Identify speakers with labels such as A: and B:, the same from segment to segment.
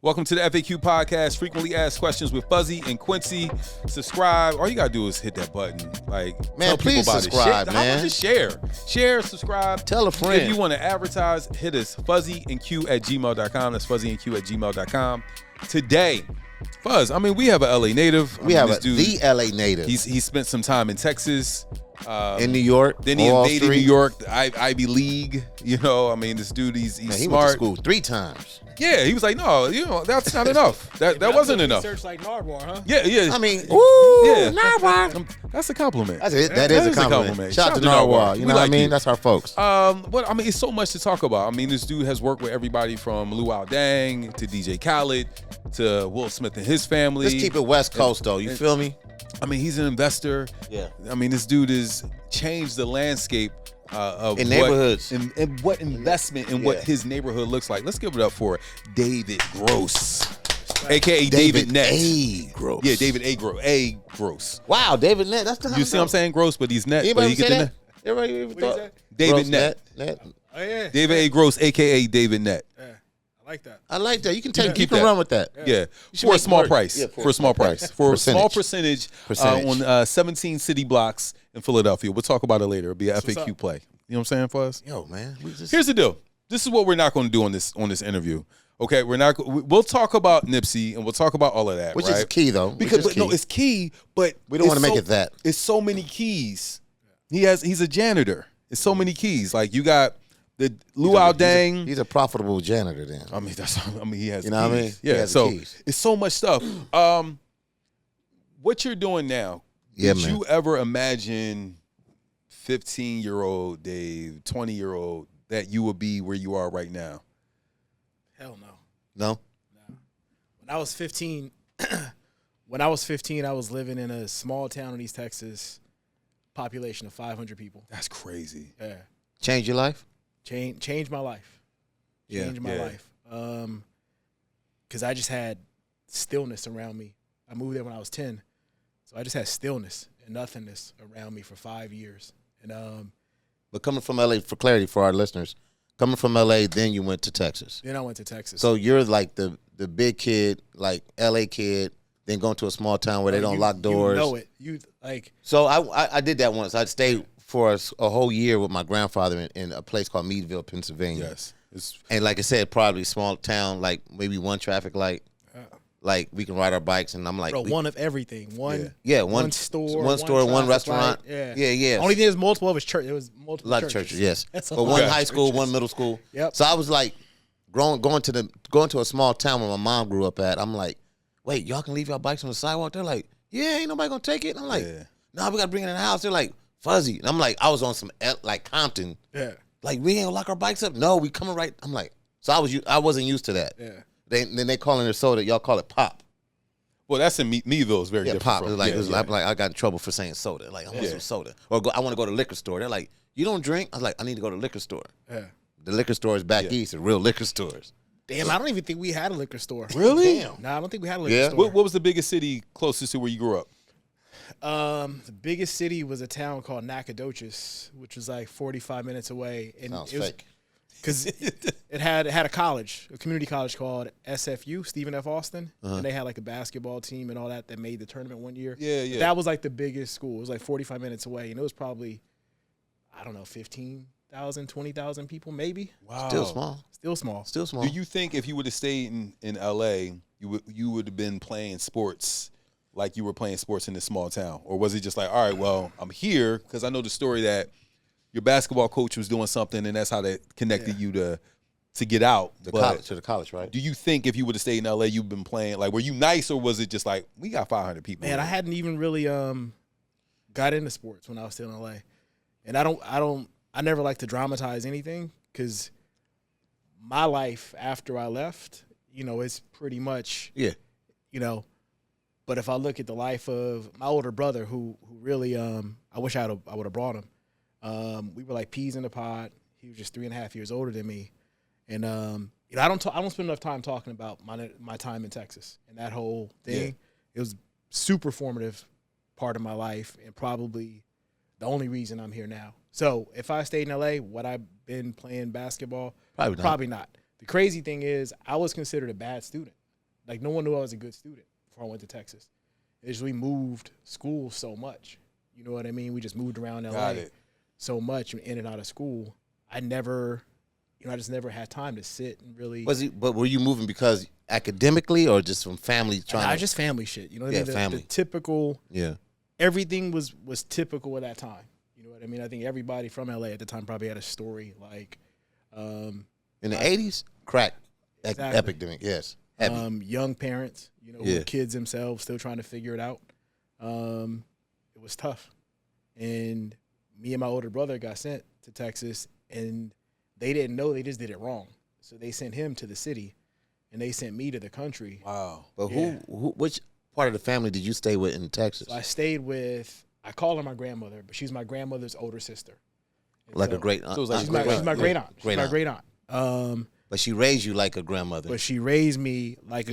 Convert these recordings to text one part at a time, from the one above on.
A: Welcome to the FAQ podcast, frequently asked questions with Fuzzy and Quincy. Subscribe. All you gotta do is hit that button. Like,
B: man,
A: tell
B: please
A: people about
B: subscribe,
A: it.
B: man.
A: How about just share, subscribe.
B: Tell a friend.
A: If you want to advertise, hit us fuzzyandq@gmail.com. That's fuzzyandq@gmail.com. Today, Fuzz, I mean, we have an LA native.
B: We have the LA native.
A: He spent some time in Texas.
B: In New York.
A: Then he invaded New York, the Ivy League. You know, I mean, this dude, he's
B: man, he
A: smart.
B: went to school 3 times.
A: Yeah, he was like, no, that's not enough. That wasn't enough.
C: Research like Nardwar, huh?
A: Yeah.
B: I mean,
A: Nardwar. That's a compliment.
B: That's it. That is a compliment. Shout out to Nardwar. You know what I mean? That's our folks.
A: But I mean, it's so much to talk about. I mean, this dude has worked with everybody from Luau Dang to DJ Khaled to Will Smith and his family.
B: Let's keep it West Coast, though. You feel me?
A: I mean, he's an investor.
B: Yeah.
A: I mean, this dude has changed the landscape of
B: neighborhoods
A: and what investment and what his neighborhood looks like. Let's give it up for David Gross, aka David Nett.
B: A. Gross.
A: Yeah, David A. Gross.
B: Wow, David Nett. That's the
A: You see what I'm saying? Gross, but he's Nett.
B: Anybody
A: But he
B: say
A: get
B: that? Everybody ever thought?
A: David
B: Gross,
A: Nett.
C: Oh yeah.
A: David A. Gross, aka David Nett.
C: Yeah, I like that.
B: I like that. You can
A: keep
B: you can
A: that.
B: run with that.
A: Yeah,
B: should
A: for a
B: make
A: small
B: work.
A: price.
B: Yeah,
A: for a small price. For a small percentage on 17 city blocks in Philadelphia. We'll talk about it later. It'll be an FAQ play. You know what I'm saying, Fuzz?
B: Yo, man.
A: Here's the deal. This is what we're not going to do on this interview. Okay, we'll talk about Nipsey and we'll talk about all of that,
B: Which
A: right?
B: is key, though.
A: No, it's key, but
B: we don't want to make it that.
A: It's so many keys. He's a janitor. It's so many keys. Like you got the Luau Dang.
B: He's a profitable janitor then.
A: I mean, he has.
B: You know
A: keys.
B: what I mean?
A: Yeah. So
B: keys.
A: it's so much stuff. What you're doing now?
B: Yeah,
A: did
B: man.
A: you ever imagine 15-year-old Dave, 20-year-old that you would be where you are right now?
C: Hell no.
B: No?
C: When I was 15, I was living in a small town in East Texas, population of 500 people.
A: That's crazy.
C: Yeah.
B: Change your life?
C: Change my life. Change my life. Because I just had stillness around me. I moved there when I was 10. So I just had stillness and nothingness around me for 5 years. And
B: But coming from LA, for clarity for our listeners, coming from LA, then you went to Texas.
C: then I went to Texas.
B: So you're like the big kid, like LA kid, then going to a small town where they don't lock doors.
C: You know it. You like.
B: So I did that once. I stayed for a whole year with my grandfather in a place called Meadville, Pennsylvania.
A: Yes.
B: And like I said, probably small town, like maybe one traffic light. Like we can ride our bikes, and I'm like,
C: one of everything. One store,
B: one restaurant.
C: Light.
B: Yeah.
C: Only thing is multiple of his church. It was multiple.
B: A lot of churches, yes.
C: That's a
B: But
C: lot.
B: one high school, one middle school.
C: Yep.
B: So I was like, going to a small town where my mom grew up at. I'm like, wait, y'all can leave your bikes on the sidewalk? They're like, yeah, ain't nobody gonna take it. And I'm like, no, we gotta bring it in the house. They're like, Fuzzy. And I'm like, I was on some like Compton.
C: Yeah.
B: Like we ain't gonna lock our bikes up. No, we coming right. I'm like, so I wasn't used to that.
C: Yeah.
B: Then they calling their soda. Y'all call it pop.
A: Well, that's in Meadville. It's very different.
B: Pop.
A: From,
B: I'm like, I got in trouble for saying soda. Like, I want some soda. Or I want to go to the liquor store. They're like, you don't drink? I was like, I need to go to the liquor store.
C: Yeah.
B: The liquor stores back east are real liquor stores.
C: Damn, I don't even think we had a liquor store.
A: Really?
B: Damn.
C: Nah, I don't think we had a liquor store.
A: What was the biggest city closest to where you grew up?
C: The biggest city was a town called Nacogdoches, which was like 45 minutes away. And
B: Sounds
C: it was,
B: fake.
C: Because it had a college, a community college called SFU, Stephen F. Austin, and they had like a basketball team and all that made the tournament one year.
A: Yeah.
C: But that was like the biggest school. It was like 45 minutes away, and it was probably, I don't know, 15,000, 20,000 people maybe.
A: Wow.
B: Still small.
C: Still small.
A: Do you think if you would have stayed in LA, you would have been playing sports like you were playing sports in this small town? Or was it just like, all right, well, I'm here because I know the story that your basketball coach was doing something and that's how they connected you to get out.
B: To the college, right?
A: Do you think if you would have stayed in LA, you've been playing, like, were you nice or was it just like, we got 500 people?
C: Man, I hadn't even really got into sports when I was still in LA. And I never like to dramatize anything because my life after I left, it's pretty much, but if I look at the life of my older brother who really, I wish I would have brought him. We were like peas in the pod. He was just 3.5 years older than me. And, I don't spend enough time talking about my time in Texas and that whole thing.
A: Yeah.
C: It was super formative part of my life and probably the only reason I'm here now. So if I stayed in LA, would I been playing basketball?
B: Probably not.
C: Probably not. The crazy thing is I was considered a bad student. like no one knew I was a good student before I went to Texas. It's just we moved schools so much. You know what I mean? We just moved around LA so much in and out of school. I just never had time to sit and really.
B: But were you moving because academically or just from family
C: just family shit. You know what I mean?
B: Family.
C: The typical.
B: Yeah.
C: Everything was typical at that time. You know what I mean? I think everybody from LA at the time probably had a story like.
B: In the 80s, crack epidemic. Yes.
C: Young parents, with kids themselves still trying to figure it out. It was tough. And me and my older brother got sent to Texas, and they didn't know, they just did it wrong. So they sent him to the city, and they sent me to the country.
A: Wow.
B: But which part of the family did you stay with in Texas?
C: So I stayed with, I call her my grandmother, but she's my grandmother's older sister. And
B: like a great aunt.
C: She's my great aunt. She's my great aunt.
B: But she raised you like a grandmother.
C: But she raised me like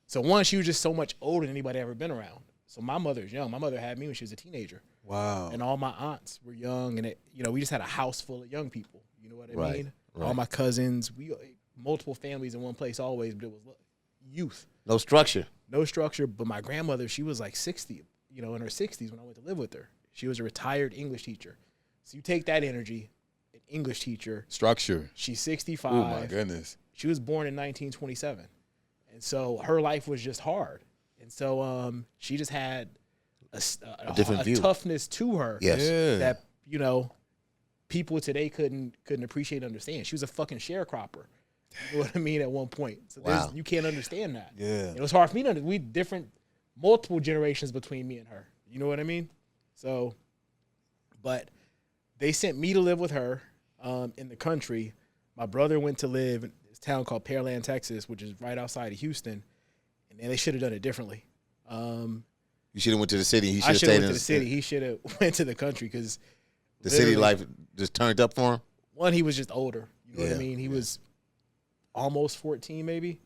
C: so one, she was just so much older than anybody ever been around. So my mother's young. My mother had me when she was a teenager.
A: Wow.
C: And all my aunts were young, and we just had a house full of young people. You know what I mean?
B: Right.
C: All my cousins, multiple families in one place always, but it was youth.
B: No structure.
C: No structure. But my grandmother, she was like 60, in her 60s when I went to live with her. She was a retired English teacher. So you take that energy, an English teacher.
A: Structure.
C: She's 65.
A: Oh, my goodness.
C: She was born in 1927. And so her life was just hard. And so she just had a different view. Toughness to her.
B: Yes.
A: Yeah.
C: That, people today couldn't appreciate and understand. She was a fucking sharecropper. You know what I mean? At one point. So you can't understand that.
A: Yeah.
C: It was hard for me to understand. We different, multiple generations between me and her. You know what I mean? So, but they sent me to live with her in the country. My brother went to live in this town called Pearland, Texas, which is right outside of Houston. And they should have done it differently.
B: You should have went to the city. He should
C: I
B: have
C: should have
B: stayed
C: went
B: in
C: to the city. He should have went to the country because
B: the city life just turned up for him.
C: One, he was just older. You know what I mean? He was almost 14, maybe.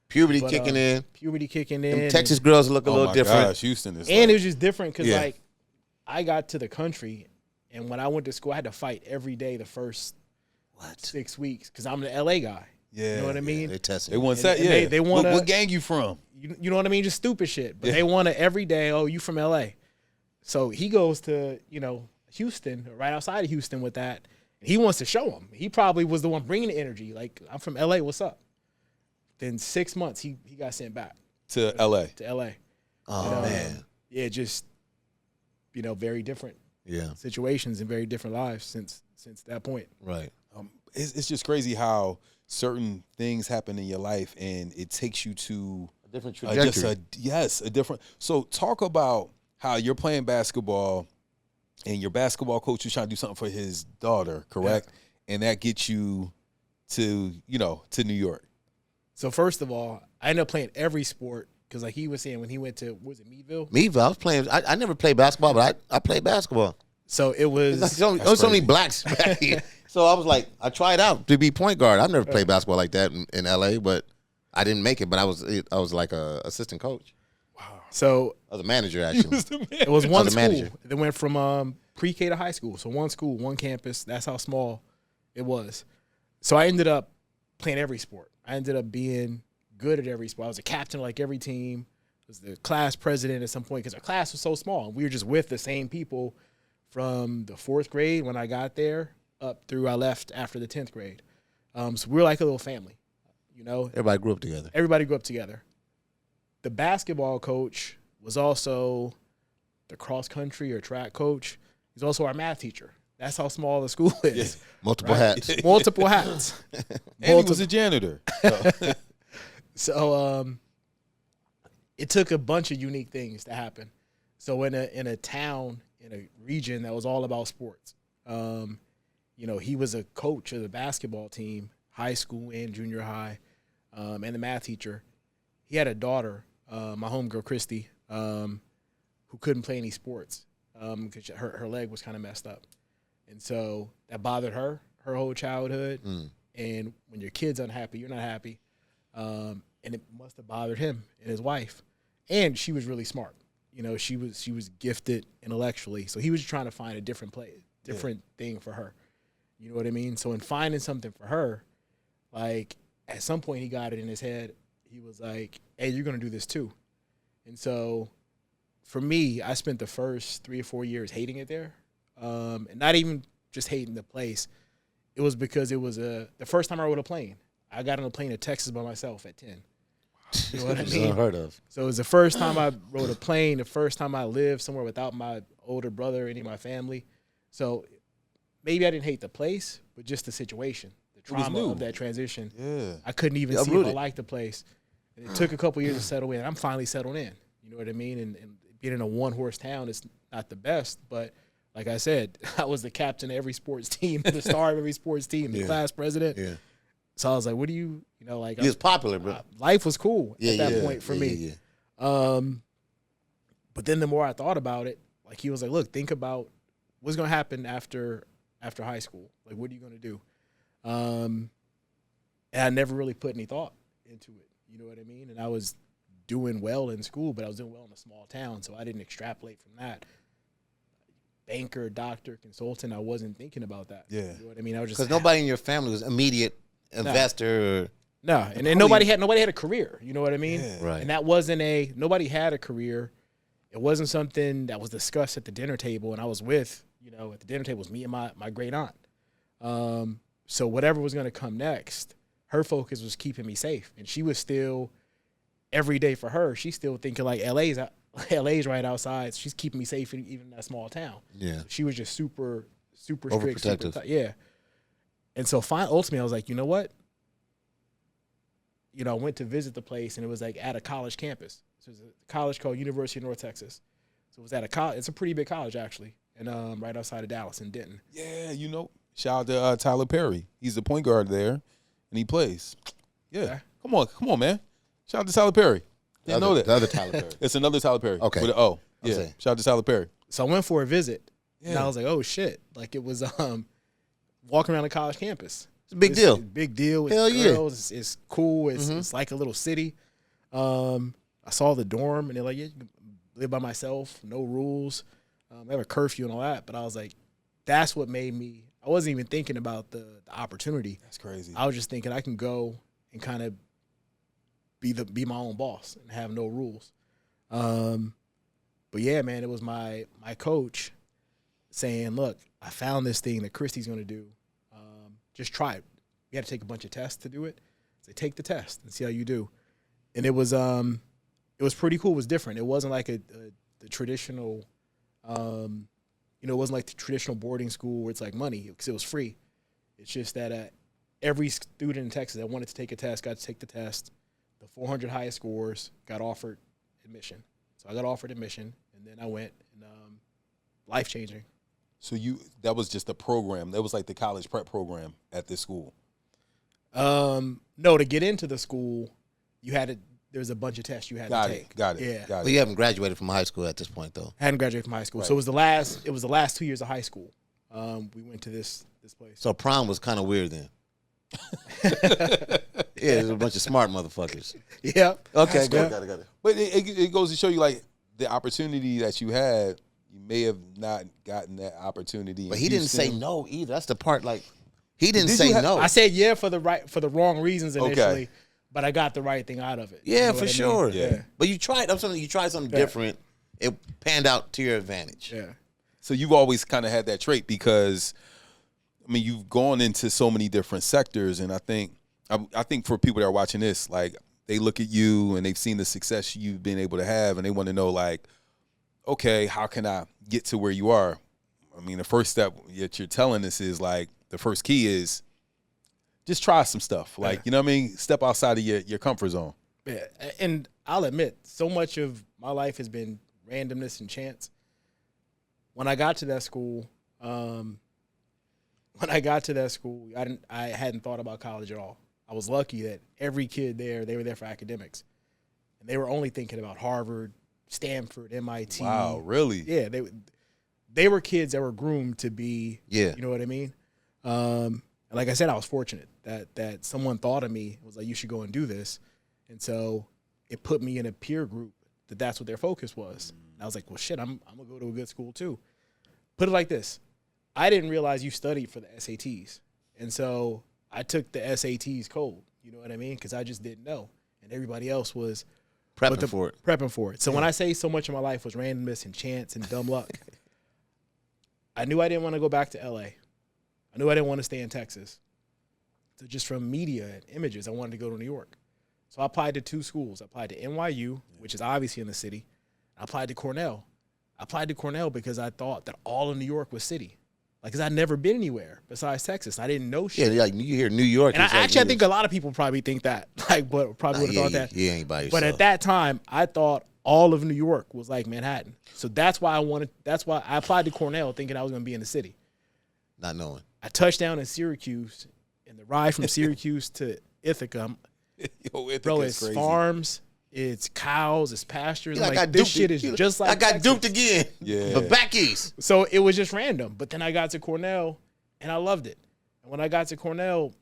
B: Puberty kicking in.
C: Puberty kicking in.
B: Texas girls look a little different.
A: Gosh, Houston is.
C: And it was just different because I got to the country, and when I went to school, I had to fight every day the first 6 weeks because I'm the LA guy.
A: Yeah,
C: you know what I mean.
B: They tested.
A: They want that. Yeah,
C: they want.
A: What gang you from?
C: You know what I mean? Just stupid shit. But they want to every day. Oh, you from LA? So he goes to Houston, right outside of Houston, with that. And he wants to show him. He probably was the one bringing the energy. Like, I'm from LA. What's up? Then 6 months, he got sent back
A: to LA.
C: To LA.
B: Oh man.
C: Yeah, just very different.
B: Yeah.
C: Situations and very different lives since that point.
B: Right.
A: It's just crazy how certain things happen in your life and it takes you to
B: a different trajectory.
A: A different. So talk about how you're playing basketball and your basketball coach is trying to do something for his daughter, correct? Yeah. And that gets you to New York.
C: So first of all, I ended up playing every sport because like he was saying when he went to, was it Meadville?
B: Meadville, I was playing. I never played basketball, but I played basketball.
C: So it was.
B: There's so many blacks back here. So I was like, I tried out to be point guard. I've never played basketball like that in LA, but I didn't make it. But I was like a assistant coach.
C: Wow. So
B: I was a manager actually.
C: It was one school that went from pre-K to high school. So one school, one campus. That's how small it was. So I ended up playing every sport. I ended up being good at every sport. I was a captain of like every team. I was the class president at some point because our class was so small. We were just with the same people from the 4th grade when I got there up through I left after the 10th grade. So we were like a little family,
B: Everybody grew up together.
C: Everybody grew up together. The basketball coach was also the cross country or track coach. He's also our math teacher. That's how small the school is.
B: Yeah. Multiple hats.
C: Multiple hats.
A: And he was a janitor.
C: So it took a bunch of unique things to happen. So in a town, in a region that was all about sports, he was a coach of the basketball team, high school and junior high, and the math teacher. He had a daughter, my homegirl Christy, who couldn't play any sports because her leg was kind of messed up. And so that bothered her whole childhood. And when your kid's unhappy, you're not happy. And it must have bothered him and his wife. And she was really smart. She was gifted intellectually. So he was trying to find a different thing for her. You know what I mean? So in finding something for her, like at some point he got it in his head, he was like, hey, you're going to do this too. And so for me, I spent the first 3 or 4 years hating it there. And not even just hating the place. It was because it was the first time I rode a plane. I got on a plane to Texas by myself at 10. You know what I mean?
B: Unheard of.
C: So it was the first time I rode a plane, the first time I lived somewhere without my older brother, any of my family. So maybe I didn't hate the place, but just the situation, the trauma of that transition.
A: Yeah.
C: I couldn't even see if I liked the place. And it took a couple years to settle in. I'm finally settled in. You know what I mean? And being in a one-horse town is not the best, but like I said, I was the captain of every sports team, the star of every sports team, the class president. Yeah. So I was like, what do you know, like.
B: He was popular, bro.
C: Life was cool at that point for me. Yeah. But then the more I thought about it, like he was like, look, think about what's going to happen after high school. Like, what are you going to do? And I never really put any thought into it. You know what I mean? And I was doing well in school, but I was doing well in a small town, so I didn't extrapolate from that. Banker, doctor, consultant, I wasn't thinking about that. Yeah. You know what I mean? I was just,
B: because nobody in your family was immediate investor.
C: No, and nobody had a career. You know what I mean?
B: Yeah. Right.
C: And that wasn't nobody had a career. It wasn't something that was discussed at the dinner table, and I was with, at the dinner table was me and my great aunt. So whatever was going to come next, her focus was keeping me safe, and she was still, every day for her, she's still thinking like LA's right outside. So she's keeping me safe even in that small town. Yeah. She was just super strict,
B: overprotective.
C: Yeah. And so ultimately I was like, you know what? I went to visit the place, and it was like at a college campus. So it was a college called University of North Texas. So it was at a college. It's a pretty big college, actually, and right outside of Dallas in Denton.
A: Yeah, shout out to Tyler Perry. He's the point guard there, and he plays. Yeah. Okay. Come on, man. Shout out to Tyler Perry. Didn't know that.
B: The other Tyler Perry.
A: It's another Tyler Perry.
B: Okay.
A: With an O. Yeah. Shout out to Tyler Perry.
C: So I went for a visit, and I was like, oh, shit. Like, it was walking around the college campus.
B: It's a big deal.
C: Big deal. It's
B: Hell
C: girls. It's cool. It's like a little city. I saw the dorm, and they're like, yeah, you can live by myself, no rules. I have a curfew and all that. But I was like, that's what made me – I wasn't even thinking about the opportunity.
A: That's crazy.
C: I was just thinking I can go and kind of be my own boss and have no rules. But, yeah, man, it was my coach saying, look, I found this thing that Christy's going to do. Just try it. You had to take a bunch of tests to do it. So take the test and see how you do. And it was pretty cool. It was different. It wasn't like the traditional, it wasn't like the traditional boarding school where it's like money because it was free. It's just that every student in Texas that wanted to take a test got to take the test. The 400 highest scores got offered admission. So I got offered admission, and then I went, and life-changing.
A: So that was just a program. That was like the college prep program at this school.
C: No, to get into the school, there's a bunch of tests you had to take.
A: Got it.
C: Yeah.
A: Got it.
B: But you haven't graduated from high school at this point, though.
C: I hadn't graduated from high school. Right. So it was the last 2 years of high school. We went to this place.
B: So prom was kind of weird then. Yeah, there's a bunch of smart motherfuckers.
C: Yeah.
B: Okay, got it.
A: But it goes to show you, like, the opportunity that you had, you may have not gotten that opportunity.
B: But he didn't say no either. That's the part, like, he didn't say no.
C: I said yeah for the wrong reasons initially, but I got the right thing out of it.
B: Yeah,
C: you know
B: for sure.
C: I mean? Yeah.
B: But you tried something different. It panned out to your advantage.
C: Yeah.
A: So you've always kind of had that trait because, I mean, you've gone into so many different sectors, and I think for people that are watching this, like, they look at you and they've seen the success you've been able to have, and they want to know, like, okay, how can I get to where you are? I mean, the first step that you're telling us is, like, the first key is just try some stuff. Like, you know what I mean? Step outside of your comfort zone.
C: Yeah, and I'll admit, so much of my life has been randomness and chance. When I got to that school, I hadn't thought about college at all. I was lucky that every kid there, they were there for academics. And they were only thinking about Harvard, Stanford, MIT.
A: Wow, really?
C: Yeah, they were kids that were groomed to be, you know what I mean? And like I said, I was fortunate that someone thought of me, was like, you should go and do this. And so it put me in a peer group that's what their focus was. And I was like, well, shit, I'm going to go to a good school too. Put it like this. I didn't realize you studied for the SATs. And so I took the SATs cold, you know what I mean? Because I just didn't know. and everybody else was
B: prepping
C: for it. So when I say so much of my life was randomness and chance and dumb luck, I knew I didn't want to go back to LA. I knew I didn't want to stay in Texas. So just from media and images, I wanted to go to New York. So I applied to 2 schools. I applied to NYU, which is obviously in the city. I applied to Cornell. I applied to Cornell because I thought that all of New York was city. Like, because I'd never been anywhere besides Texas. I didn't know shit.
B: Yeah, like you hear New York.
C: And I think a lot of people probably think that. Like, but probably would have thought that.
B: Yeah, ain't by yourself.
C: But at that time, I thought all of New York was like Manhattan. So that's why I applied to Cornell thinking I was going to be in the city.
B: Not knowing.
C: I touched down in Syracuse, and the ride from Syracuse to Ithaca, bro, it's crazy. Farms, it's cows, it's pastures. Like this shit is just like
B: I got
C: Texas.
B: duped again.
A: Yeah.
B: But back east.
C: So it was just random. But then I got to Cornell, and I loved it. And when I got to Cornell,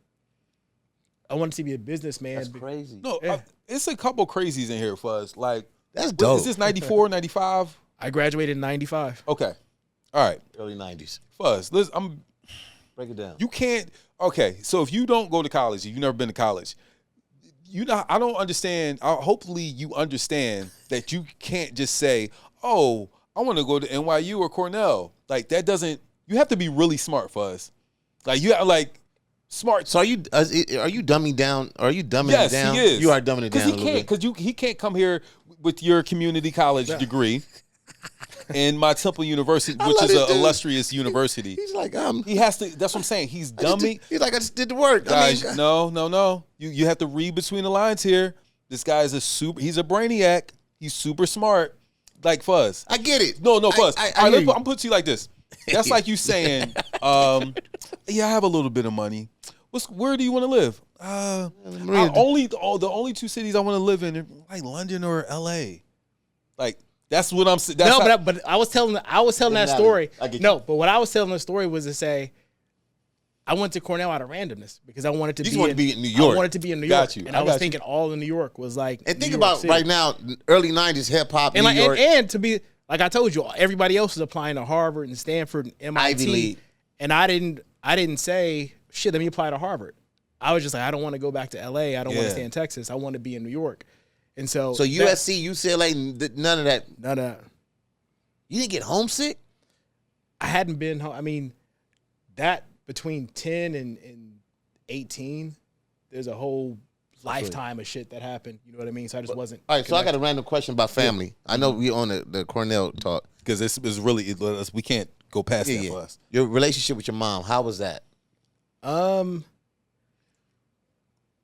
C: I wanted to be a businessman.
B: That's crazy.
A: No,
C: Yeah.
A: it's a couple crazies in here, Fuzz. Like,
B: That's dope.
A: Is this 94, 95?
C: I graduated in 95.
A: Okay. All right.
B: Early 90s.
A: Fuzz, listen,
B: Break it down.
A: you can't, okay, so if you don't go to college, you've never been to college, I don't understand, hopefully you understand that you can't just say, oh, I want to go to NYU or Cornell. Like, that doesn't, you have to be really smart, Fuzz. Like, you have, like, smart.
B: So are you dumbing down? Are you dumbing
A: Yes,
B: it down?
A: he is.
B: You are dumbing it down.
A: Because he can't come here with your community college degree and my Temple University, which is an illustrious university.
B: He's like,
A: He has to. That's what I'm saying. He's dumbing.
B: He's like, I just did the work.
A: Guys, no. You have to read between the lines here. This guy is he's a brainiac. He's super smart. Like Fuzz.
B: I get it.
A: No, Fuzz.
B: I
A: All right,
B: hear you.
A: I'm put you like this. That's like you saying, yeah, I have a little bit of money. Where do you want to live? The only 2 cities I want to live in are like London or LA. Like that's what I'm saying.
C: But I was telling that story.
B: No,
C: but what I was telling the story was to say I went to Cornell out of randomness because I wanted to
B: be in New York.
C: I wanted to be in New
A: Got
C: York,
A: you.
C: and I was thinking all of New York was like.
B: And think
C: New York
B: about
C: City.
B: right now, early 90s hip hop,
C: and
B: New
C: like
B: York.
C: and to be like I told you, everybody else is applying to Harvard and Stanford and MIT,
B: Ivy League.
C: and I didn't say shit. Let me apply to Harvard. I was just like, I don't want to go back to LA. I don't want to stay in Texas. I want to be in New York. And so
B: USC, UCLA, none of that.
C: None of that.
B: You didn't get homesick?
C: I hadn't been home. I mean, that between 10 and 18, there's a whole lifetime of shit that happened. You know what I mean? So I just wasn't.
B: All right, so I got a random question about family. I know we on the Cornell talk.
A: because this is really we can't go past that for us.
B: Your relationship with your mom, how was that?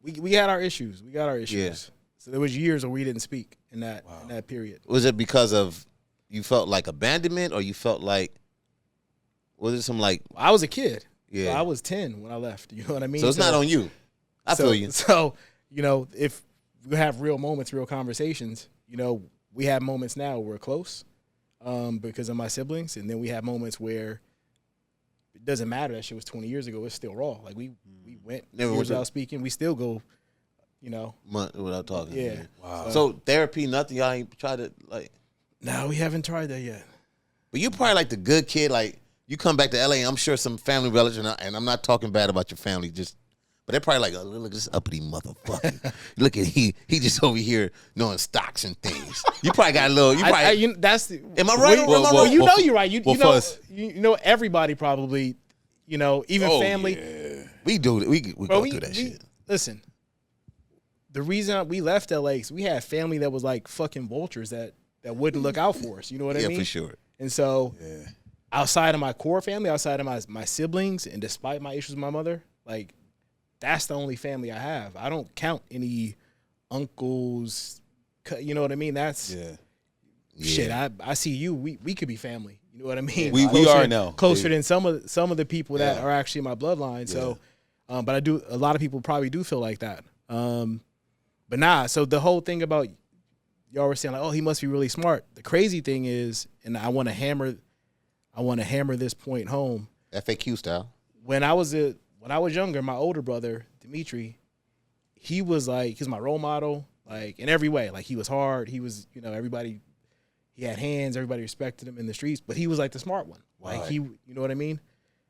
C: We had our issues. We got our issues.
B: Yeah.
C: So there was years where we didn't speak in that period.
B: Was it because of you felt like abandonment, or you felt like was it some like
C: I was a kid.
B: Yeah.
C: So I was 10 when I left. You know what I mean?
B: so it's not on you? I feel you.
C: So, you know, if we have real moments, real conversations, you know, we have moments now where we're close because of my siblings. And then we have moments where it doesn't matter. That shit was 20 years ago. It's still raw. Like we went years without speaking. We still go, you know.
B: Month without talking.
C: Yeah.
B: Wow. So therapy, nothing. Y'all ain't tried to like.
C: No, we haven't tried that yet.
B: But you're probably like the good kid. Like you come back to LA, I'm sure some family relatives, and I'm not talking bad about your family, but they're probably like, oh, look at this uppity motherfucker. Look at he just over here knowing stocks and things. You probably got a little. You probably. Am I right?
C: Well, you know you're right. You know
A: Fuzz.
C: everybody probably, you know, even family.
A: Yeah.
B: We do it. We go through that shit.
C: Listen, the reason we left LA is we had family that was like fucking vultures that wouldn't look out for us. You know what I mean?
B: Yeah, for sure.
C: And so, outside of my core family, outside of my siblings, and despite my issues with my mother, like, that's the only family I have. I don't count any uncles. You know what I mean? That's shit. I see you. We could be family. You know what I mean?
A: We are now
C: closer than some of the people that are actually my bloodline. So, but a lot of people probably do feel like that. But nah. So the whole thing about y'all were saying like, oh, he must be really smart. The crazy thing is, and I want to hammer this point home.
B: FAQ style.
C: When I was younger, my older brother, Dimitri, he was my role model, like in every way. Like he was hard. He was, you know, he had hands. Everybody respected him in the streets, but he was like the smart one. Like you know what I mean?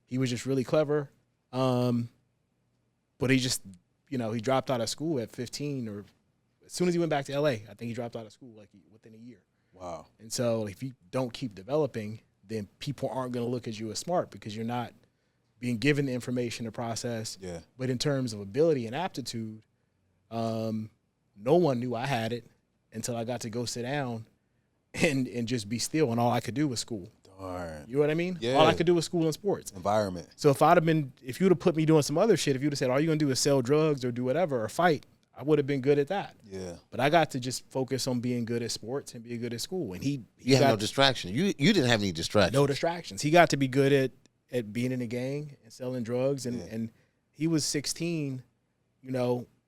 C: He was just really clever. But he just, you know, he dropped out of school at 15 or as soon as he went back to LA, I think he dropped out of school like within a year.
A: Wow.
C: And so if you don't keep developing, then people aren't going to look at you as smart because you're not being given the information to process.
A: Yeah.
C: But in terms of ability and aptitude, no one knew I had it until I got to go sit down and just be still, and all I could do was school.
A: Darn.
C: You know what I mean?
A: Yeah.
C: All I could do was school and sports.
A: Environment.
C: So if you'd have put me doing some other shit, if you'd have said, all you're going to do is sell drugs or do whatever or fight, I would have been good at that.
A: Yeah.
C: But I got to just focus on being good at sports and being good at school. And he
B: You had
C: got
B: no distraction. You didn't have any distractions.
C: no distractions. He got to be good at being in a gang and selling drugs. And he was 16,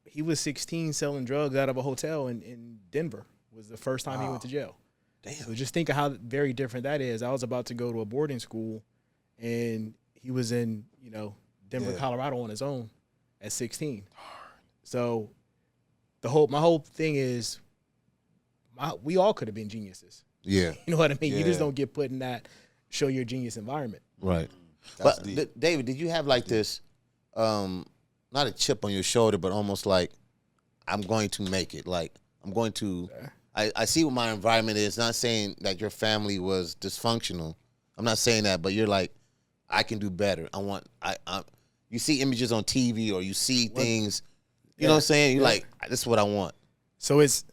C: he was 16 selling drugs out of a hotel in Denver. Was the first time he went to jail.
B: Damn.
C: So just think of how very different that is. I was about to go to a boarding school, and he was in, Denver, Colorado on his own at 16. So my whole thing is we all could have been geniuses.
B: Yeah.
C: You know what I mean?
A: Yeah.
C: You just don't get put in that show your genius environment.
B: Right.
A: That's
B: But
A: deep.
B: David, did you have like this, not a chip on your shoulder, but almost like, I'm going to make it. Like, I'm going to, I see what my environment is. Not saying that your family was dysfunctional. I'm not saying that, but you're like, I can do better. You see images on TV or you see things, you know what I'm saying? You're like, this is what I want.
C: So it's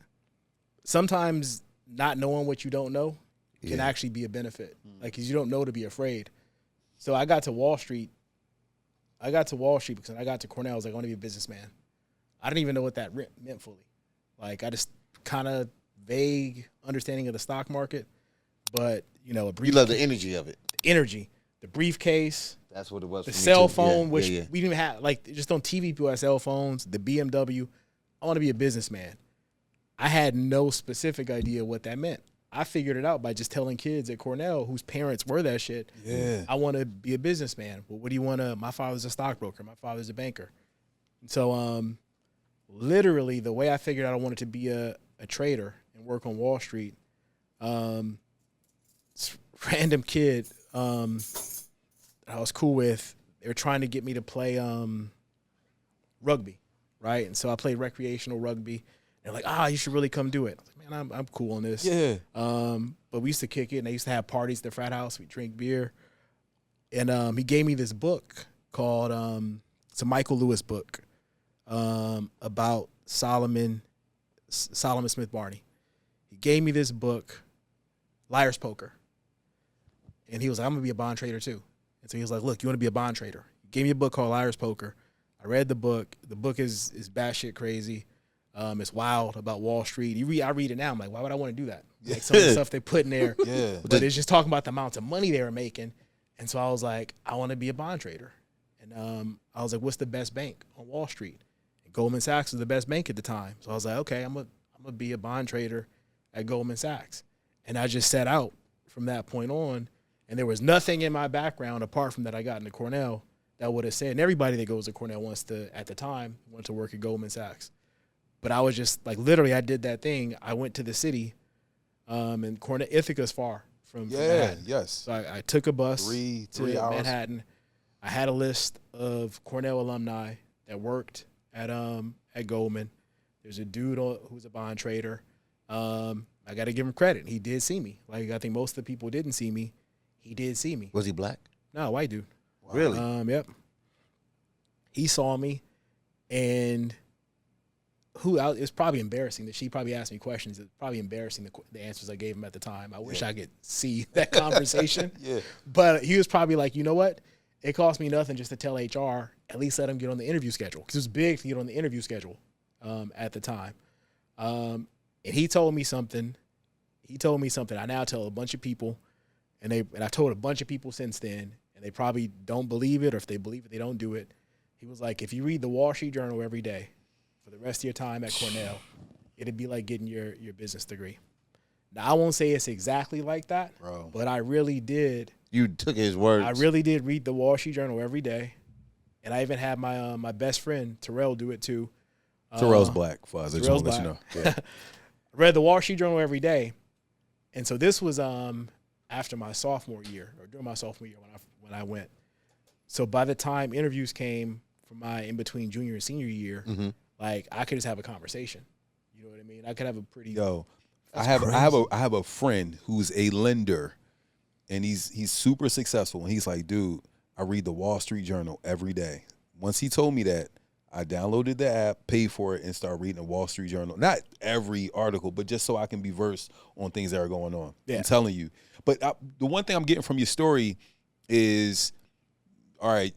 C: sometimes not knowing what you don't know can actually be a benefit. Like, 'cause you don't know to be afraid. So I got to Wall Street because when I got to Cornell, I was like, I want to be a businessman. I didn't even know what that meant fully. Like, I just kind of vague understanding of the stock market, but a brief.
B: You love the energy of it.
C: Energy, the briefcase,
B: That's what it was.
C: the
B: for me
C: cell
B: too.
C: phone,
B: Yeah,
C: which
B: yeah.
C: we didn't even have. Like, just on TV, people had cell phones. The BMW. I want to be a businessman. I had no specific idea what that meant. I figured it out by just telling kids at Cornell whose parents were that shit.
A: Yeah.
C: I want to be a businessman. Well, what do you want to? My father's a stockbroker. My father's a banker. So, literally, the way I figured out I wanted to be a trader and work on Wall Street, this random kid I was cool with, they were trying to get me to play rugby, right? And so I played recreational rugby. They're like, you should really come do it. I was like, man, I'm cool on this.
A: Yeah.
C: But we used to kick it, and they used to have parties at the frat house. We drink beer. And he gave me this book called, it's a Michael Lewis book about Solomon Smith Barney. He gave me this book, Liar's Poker. And he was like, I'm going to be a bond trader too. And so he was like, look, you want to be a bond trader? He gave me a book called Liar's Poker. I read the book. The book is batshit crazy. It's wild about Wall Street. I read it now. I'm like, why would I want to do that? Like some of the stuff they put in there.
A: Yeah.
C: But it's just talking about the amount of money they were making. And so I was like, I want to be a bond trader. And I was like, what's the best bank on Wall Street? And Goldman Sachs was the best bank at the time. So I was like, okay, I'm gonna be a bond trader at Goldman Sachs. And I just set out from that point on. And there was nothing in my background apart from that I got into Cornell that would have said, and everybody that goes to Cornell at the time, wants to work at Goldman Sachs. But I was just like, literally, I did that thing. I went to the city, and Cornell, Ithaca's far from Manhattan.
A: Yes.
C: So I took a bus
A: Three
C: to
A: hours.
C: Manhattan. I had a list of Cornell alumni that worked at Goldman. There's a dude who's a bond trader. I got to give him credit. He did see me. Like, I think most of the people didn't see me. He did see me.
B: Was he black?
C: No, white dude.
B: Really?
C: Yep. He saw me, and it's probably embarrassing that she probably asked me questions. It's probably embarrassing the answers I gave him at the time. I wish I could see that conversation.
A: Yeah.
C: But he was probably like, you know what? It cost me nothing just to tell HR, at least let him get on the interview schedule. Because it was big to get on the interview schedule at the time. And he told me something. I now tell a bunch of people, and I told a bunch of people since then, and they probably don't believe it, or if they believe it, they don't do it. He was like, if you read the Wall Street Journal every day for the rest of your time at Cornell, it'd be like getting your business degree. Now, I won't say it's exactly like that,
A: Bro.
C: but I really did.
B: You took his words.
C: I really did read the Wall Street Journal every day, and I even had my my best friend Terrell do it too.
A: Terrell's black, for us. I just
C: Terrell's
A: want to let you know. Yeah.
C: I read the Wall Street Journal every day, and so this was after my sophomore year, or during my sophomore year when I went. So by the time interviews came for my in between junior and senior year, like I could just have a conversation. You You know what I mean? I could have a pretty
A: Yo, I have a friend who's a lender, and he's super successful. And he's like, dude, I read the Wall Street Journal every day. Once he told me that, I downloaded the app, paid for it, and started reading the Wall Street Journal. Not every article, but just so I can be versed on things that are going on.
C: Yeah.
A: I'm telling you. But the one thing I'm getting from your story is, all right,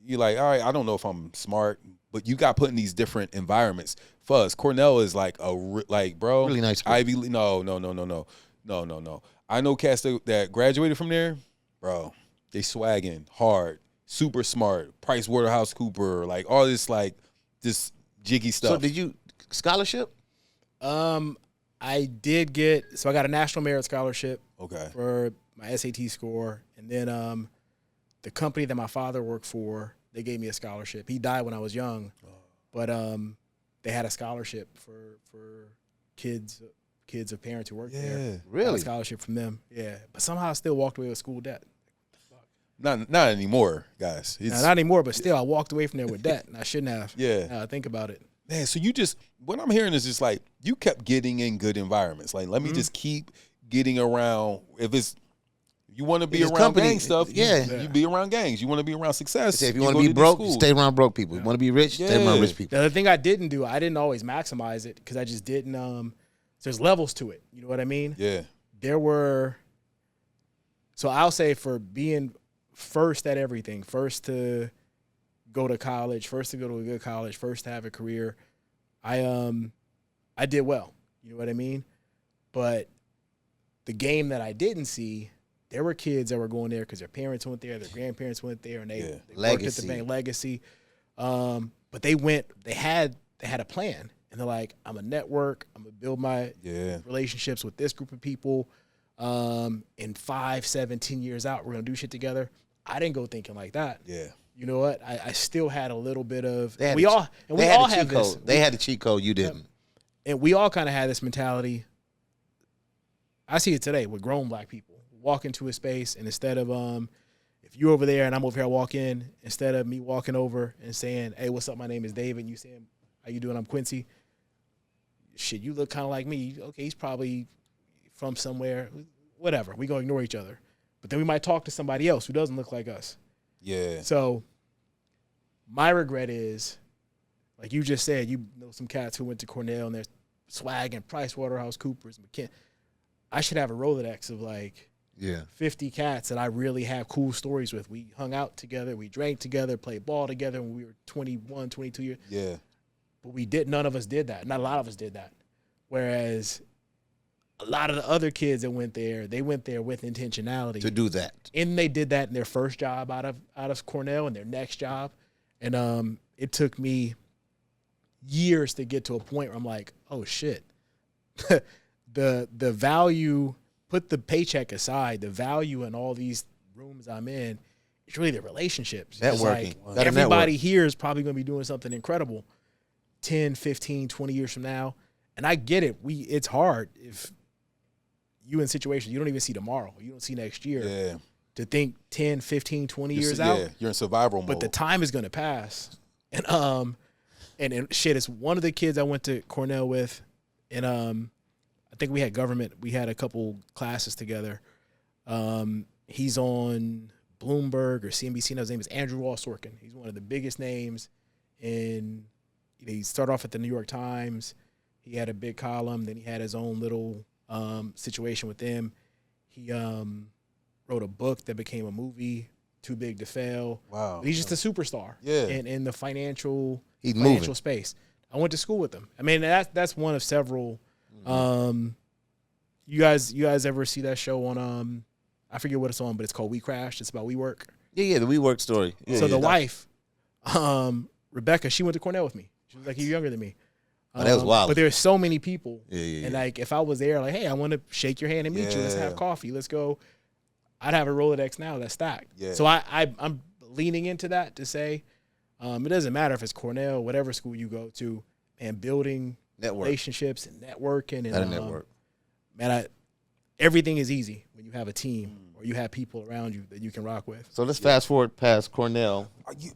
A: you're like, all right, I don't know if I'm smart, but you got put in these different environments. Fuzz, Cornell is like bro,
B: Really nice school.
A: Ivy League. No. I know cats that graduated from there, bro. They swagging hard, super smart, Price Waterhouse Cooper, like all this this jiggy stuff.
B: So did you scholarship?
C: I did get, so I got a National Merit Scholarship
A: Okay.
C: for my SAT score. And then the company that my father worked for, they gave me a scholarship. He died when I was young, but they had a scholarship for kids of parents who worked there.
B: Really?
C: Got a scholarship from them. Yeah. But somehow I still walked away with school debt.
A: Not anymore, guys.
C: Not anymore, but still I walked away from there with debt, and I shouldn't have.
A: Yeah.
C: Now I think about it.
A: Man, so what I'm hearing is just like, you kept getting in good environments. Like, let me just keep getting around. If you want to be
B: It's
A: around
B: company,
A: gang stuff,
B: yeah.
A: you be around gangs. You want to be around success.
B: If you want
A: go
B: to be
A: these
B: broke,
A: schools.
B: stay around broke people. You want to be rich, stay around rich people.
C: The other thing I didn't do, I didn't always maximize it because I just didn't. There's levels to it. You know what I mean?
A: Yeah.
C: So I'll say for being first at everything, first to go to college, first to go to a good college, first to have a career, I did well. You know what I mean? But the game that I didn't see, there were kids that were going there because their parents went there, their grandparents went there, and they worked at the bank. Legacy. But they had a plan, and they're like, I'm gonna network, I'm gonna build my relationships with this group of people. In 5, 7, 10 years out, we're gonna do shit together. I didn't go thinking like that.
A: Yeah.
C: You know what? I still had a little bit of.
B: They had
C: We all have this.
B: They had the cheat code. You didn't.
C: And we all kind of had this mentality. I see it today with grown black people. Walk into a space, and instead of if you're over there and I'm over here, I walk in, instead of me walking over and saying, hey, what's up? My name is David. And you saying, how you doing? I'm Quincy. Shit, you look kind of like me. Okay, he's probably from somewhere. Whatever. We're going to ignore each other. But then we might talk to somebody else who doesn't look like us.
A: Yeah.
C: So my regret is, like you just said, you know some cats who went to Cornell and they're swagging Price Waterhouse Coopers, McKin. I should have a Rolodex of 50 cats that I really have cool stories with. We hung out together, we drank together, played ball together when we were 21, 22 years.
A: Yeah.
C: But none of us did that. Not a lot of us did that. Whereas a lot of the other kids that went there, they went there with intentionality
B: To do that.
C: and they did that in their first job out of Cornell and their next job. And it took me years to get to a point where I'm like, oh shit. the value, put the paycheck aside, the value in all these rooms I'm in, it's really the relationships. It's
B: Networking. Gotta
C: everybody
B: network.
C: here is probably going to be doing something incredible 10, 15, 20 years from now. And I get it. It's hard if you in situations you don't even see tomorrow, you don't see next year.
A: Yeah.
C: To think 10, 15, 20 years out.
A: Yeah, you're in survival mode.
C: But the time is going to pass. And shit, it's one of the kids I went to Cornell with, and I think we had government. We had a couple classes together. He's on Bloomberg or CNBC. Now his name is Andrew Ross Sorkin. He's one of the biggest names he started off at the New York Times. He had a big column. Then he had his own little situation with them. He wrote a book that became a movie, Too Big to Fail.
A: Wow.
C: But he's just a superstar in the financial space. I went to school with him. I mean, that's one of several. You guys ever see that show on I forget what it's on, but it's called We Crashed. It's about WeWork.
B: Yeah, the WeWork story. Yeah,
C: So the wife, Rebecca, she went to Cornell with me. She was like a year younger than me.
B: Oh, that was wild.
C: But there's so many people.
B: Yeah.
C: And like if I was there, like, hey, I want to shake your hand and meet you. Let's have coffee. Let's go. I'd have a Rolodex now that's stacked.
A: Yeah.
C: So I'm leaning into that to say, it doesn't matter if it's Cornell, whatever school you go to, and building relationships and networking and
B: network.
C: Man, everything is easy when you have a team or you have people around you that you can rock with.
B: So let's fast forward past Cornell.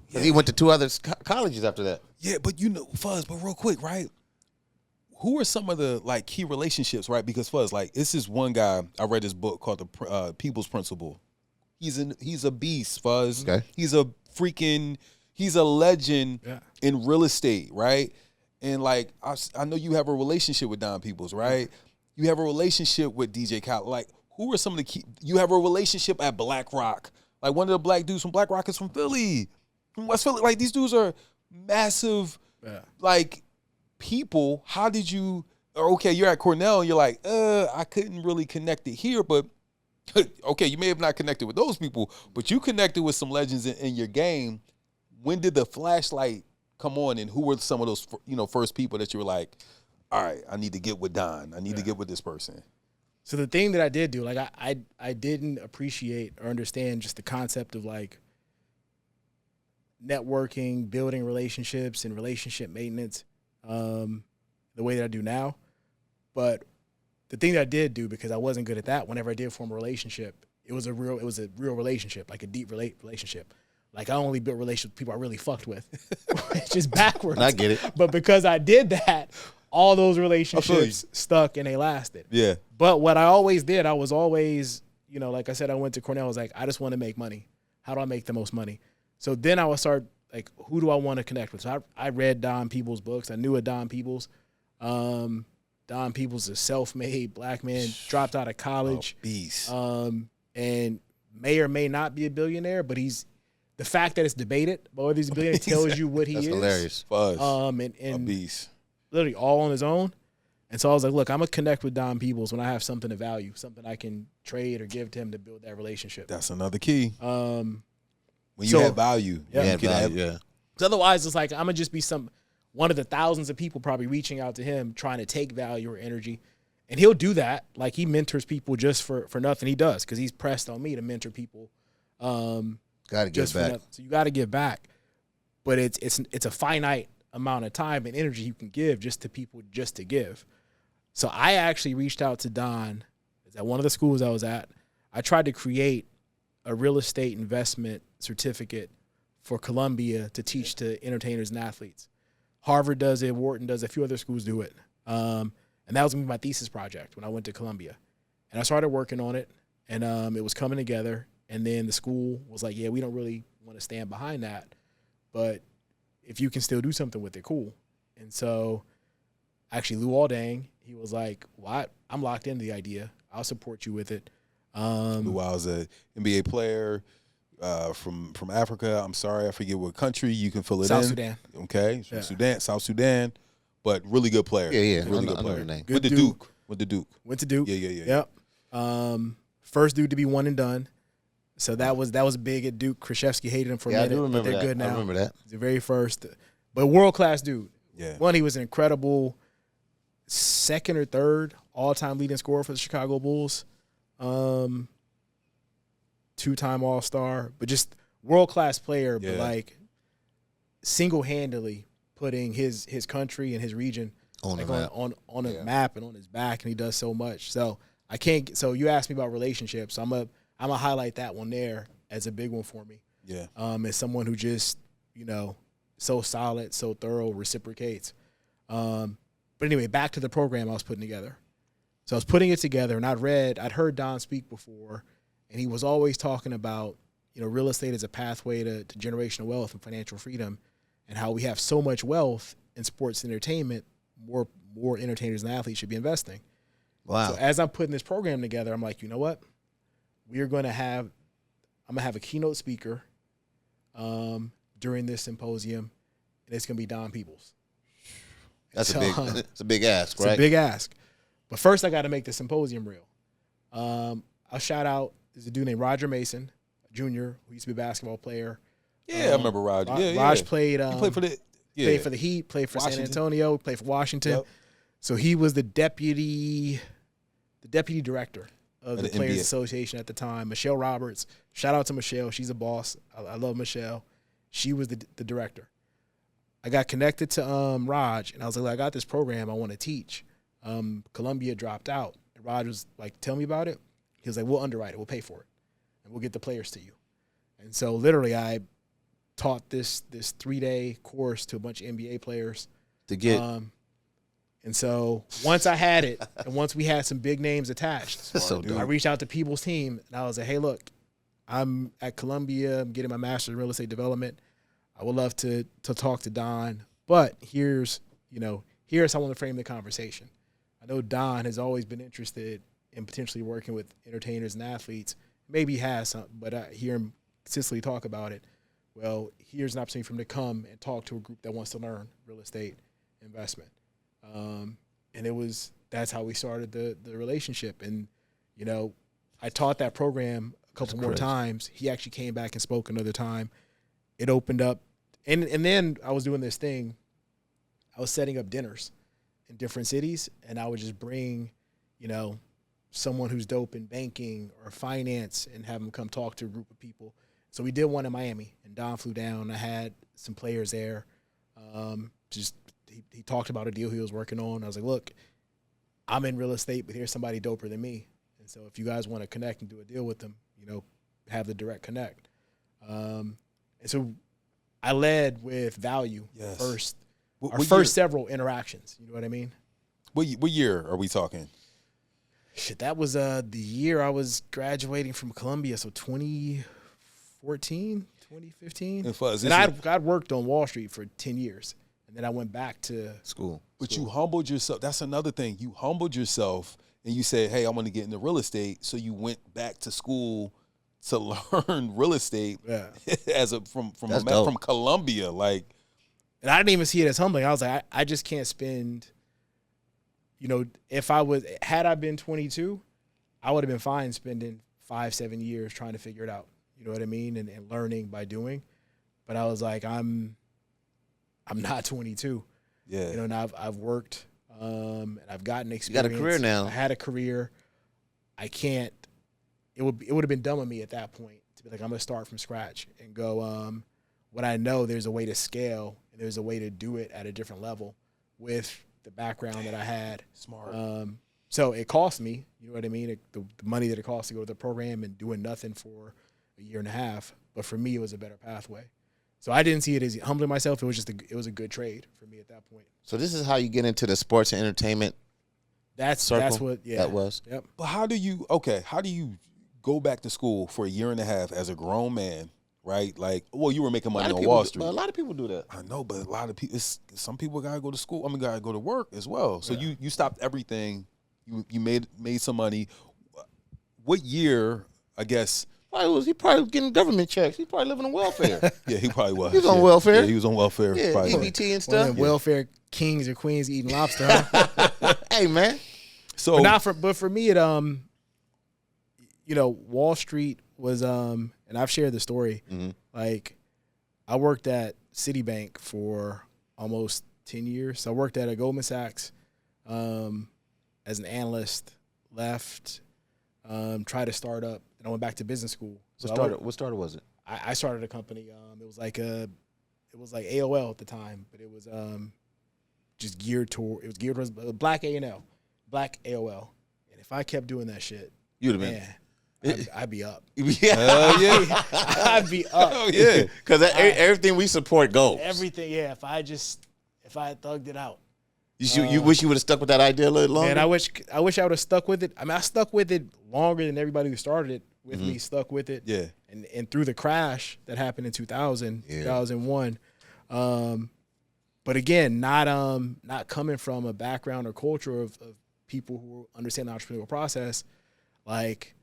B: He went to 2 other colleges after that.
A: Yeah, but Fuzz, but real quick, right? who are some of the like key relationships, right? Because Fuzz, like this is one guy, I read this book called the People's Principle. He's a beast, Fuzz.
B: Okay.
A: He's a legend in real estate, right? And like I know you have a relationship with Don Peoples, right? You have a relationship with DJ Khaled. Like, who are some of the key? You have a relationship at BlackRock. Like, one of the black dudes from BlackRock is from Philly, from West Philly. Like, these dudes are massive, like, people. How did you? Or okay, you're at Cornell and you're like, I couldn't really connect it here, but okay, you may have not connected with those people, but you connected with some legends in your game. When did the flashlight come on, and who were some of those, first people that you were like, all right, I need to get with Don. I need to get with this person.
C: So the thing that I did do, like I didn't appreciate or understand just the concept of like networking, building relationships, and relationship maintenance the way that I do now. But the thing that I did do, because I wasn't good at that, whenever I did form a relationship, it was a real relationship, like a deep relationship. Like, I only built relationships with people I really fucked with. It's just backwards.
B: I get it.
C: But because I did that, all those relationships stuck and they lasted.
A: Yeah.
C: But what I always did, I was always, like I said, I went to Cornell. I was like, I just want to make money. How do I make the most money? So then I would start, like, who do I want to connect with? So I read Don Peoples' books. I knew a Don Peoples. Don Peoples is a self-made black man, dropped out of college.
A: Beast.
C: And may or may not be a billionaire, but the fact that it's debated by whether he's a billionaire tells you what he is.
B: That's hilarious.
A: Fuzz.
C: And
A: a beast.
C: Literally all on his own. And so I was like, look, I'm going to connect with Don Peoples when I have something to value, something I can trade or give to him to build that relationship.
A: That's another key.
C: When
A: you have value.
B: Yeah.
C: Because otherwise, it's like I'm going to just be one of the thousands of people probably reaching out to him trying to take value or energy. And he'll do that. Like, he mentors people just for nothing. He does, because he's pressed on me to mentor people.
B: Got to give back.
C: So you got to give back. But it's a finite amount of time and energy you can give just to people just to give. So I actually reached out to Don at one of the schools I was at. I tried to create a real estate investment certificate for Columbia to teach to entertainers and athletes. Harvard does it, Wharton does it, a few other schools do it. And that was going to be my thesis project when I went to Columbia. And I started working on it, and it was coming together. And then the school was like, yeah, we don't really want to stand behind that, but if you can still do something with it, cool. And so actually Lou Aldang, he was like, well, I'm locked into the idea. I'll support you with it.
A: Lou was an NBA player from Africa. I'm sorry, I forget what country. You can fill it
C: South
A: in.
C: Sudan.
A: Okay, from South Sudan, but really good player.
B: Yeah.
A: Really good
B: I know
A: player.
B: your name.
A: Went to Duke.
C: Went to Duke.
A: Yeah.
C: Yep. First dude to be one and done. So that was big at Duke. Krzyzewski hated him for a minute.
B: I do remember
C: they're
B: that.
C: good now.
B: I remember that.
C: He's the very first, but world-class dude.
A: Yeah.
C: One, he was an incredible second or third all-time leading scorer for the Chicago Bulls. Two-time All-Star, but just world-class player, but like single-handedly putting his country and his region on a map and on his back, and he does so much. So I can't. So you asked me about relationships. So I'm gonna highlight that one there as a big one for me.
A: Yeah.
C: As someone who just so solid, so thorough, reciprocates. But anyway, back to the program I was putting together. So I was putting it together, and I'd heard Don speak before, and he was always talking about, real estate as a pathway to generational wealth and financial freedom, and how we have so much wealth in sports and entertainment, more entertainers and athletes should be investing.
B: Wow.
C: So as I'm putting this program together, I'm like, you know what? I'm going to have a keynote speaker during this symposium, and it's going to be Don Peoples.
B: It's a big ask, right?
C: It's a big ask. But first, I got to make the symposium real. I'll shout out, there's a dude named Roger Mason, Jr., who used to be a basketball player.
A: Yeah, I remember Roger.
C: Raj played.
A: He played for the
C: played for the Heat, played for
A: Washington.
C: San Antonio, played for Washington.
A: Yep.
C: So he was the deputy director of the Players
A: NBA.
C: Association at the time. Michelle Roberts. Shout out to Michelle. She's a boss. I love Michelle. She was the director. I got connected to Raj, and I was like, I got this program I want to teach. Columbia dropped out. And Raj was like, tell me about it. He was like, we'll underwrite it. We'll pay for it. And we'll get the players to you. And so literally I taught this 3-day course to a bunch of NBA players.
B: To get
C: And so once I had it, and once we had some big names attached,
B: So
C: I reached out to people's team, and I was like, hey, look, I'm at Columbia. I'm getting my master's in real estate development. I would love to talk to Don, but here's how I want to frame the conversation. I know Don has always been interested in potentially working with entertainers and athletes. Maybe he has some, but I hear him consistently talk about it. Well, here's an opportunity for him to come and talk to a group that wants to learn real estate investment. And that's how we started the relationship. And, I taught that program a couple more times. He actually came back and spoke another time. It opened up. And then I was doing this thing. I was setting up dinners in different cities, and I would just bring, someone who's dope in banking or finance and have them come talk to a group of people. So we did one in Miami, and Don flew down. I had some players there. He talked about a deal he was working on. I was like, look, I'm in real estate, but here's somebody doper than me. And so if you guys want to connect and do a deal with them, have the direct connect. And so I led with value first. First several interactions. You know what I mean?
A: What year are we talking?
C: Shit, that was the year I was graduating from Columbia, so 2014, 2015. And I'd worked on Wall Street for 10 years, and then I went back to
B: school.
A: But you humbled yourself. That's another thing. You humbled yourself, and you said, hey, I want to get into real estate, so you went back to school to learn real estate from Columbia. Like,
C: and I didn't even see it as humbling. I was like, I just can't spend – had I been 22, I would have been fine spending 5-7 years trying to figure it out. You know what I mean? And learning by doing. But I was like, I'm not 22.
A: Yeah.
C: And I've worked, and I've gotten experience.
B: You got a career now.
C: I had a career. I can't. It would have been dumb of me at that point to be like, I'm going to start from scratch and go. What I know, there's a way to scale, and there's a way to do it at a different level with the background that I had.
A: Smart.
C: So it cost me, you know what I mean? The money that it cost to go to the program and doing nothing for a year and a half. But for me, it was a better pathway. So I didn't see it as humbling myself. It was just it was a good trade for me at that point.
B: So this is how you get into the sports and entertainment.
C: That's what
B: that was.
C: Yep.
A: But how do you go back to school for a year and a half as a grown man? Right, like, well, you were making money on Wall Street.
B: But a lot of people do that.
A: I know, but a lot of people, some people gotta go to school. Gotta go to work as well. So you stopped everything. You made some money. What year? I guess
B: he probably was getting government checks. He probably living on welfare.
A: Yeah, he probably was.
B: He was on welfare.
A: Yeah, he was on welfare.
B: Yeah, EBT and stuff.
C: Welfare kings or queens eating lobster. Huh?
B: Hey man.
C: So, but for me, it Wall Street was and I've shared the story.
B: Mm-hmm.
C: Like, I worked at Citibank for almost 10 years. So I worked at a Goldman Sachs as an analyst, left, tried to start up, and I went back to business school. So
B: what starter was it?
C: I started a company. It was like AOL at the time, but it was just geared towards Black A&L, Black AOL. And if I kept doing that shit,
B: you'd have been.
C: I'd be up.
B: Yeah.
C: I'd be up.
B: Oh, yeah. Because everything we support goes.
C: Everything, yeah. If I had thugged it out.
B: You wish you would have stuck with that idea a little longer?
C: And I wish I would have stuck with it. I mean, I stuck with it longer than everybody who started it with me stuck with it.
A: Yeah.
C: And through the crash that happened in 2001. But again, not coming from a background or culture of people who understand the entrepreneurial process, like,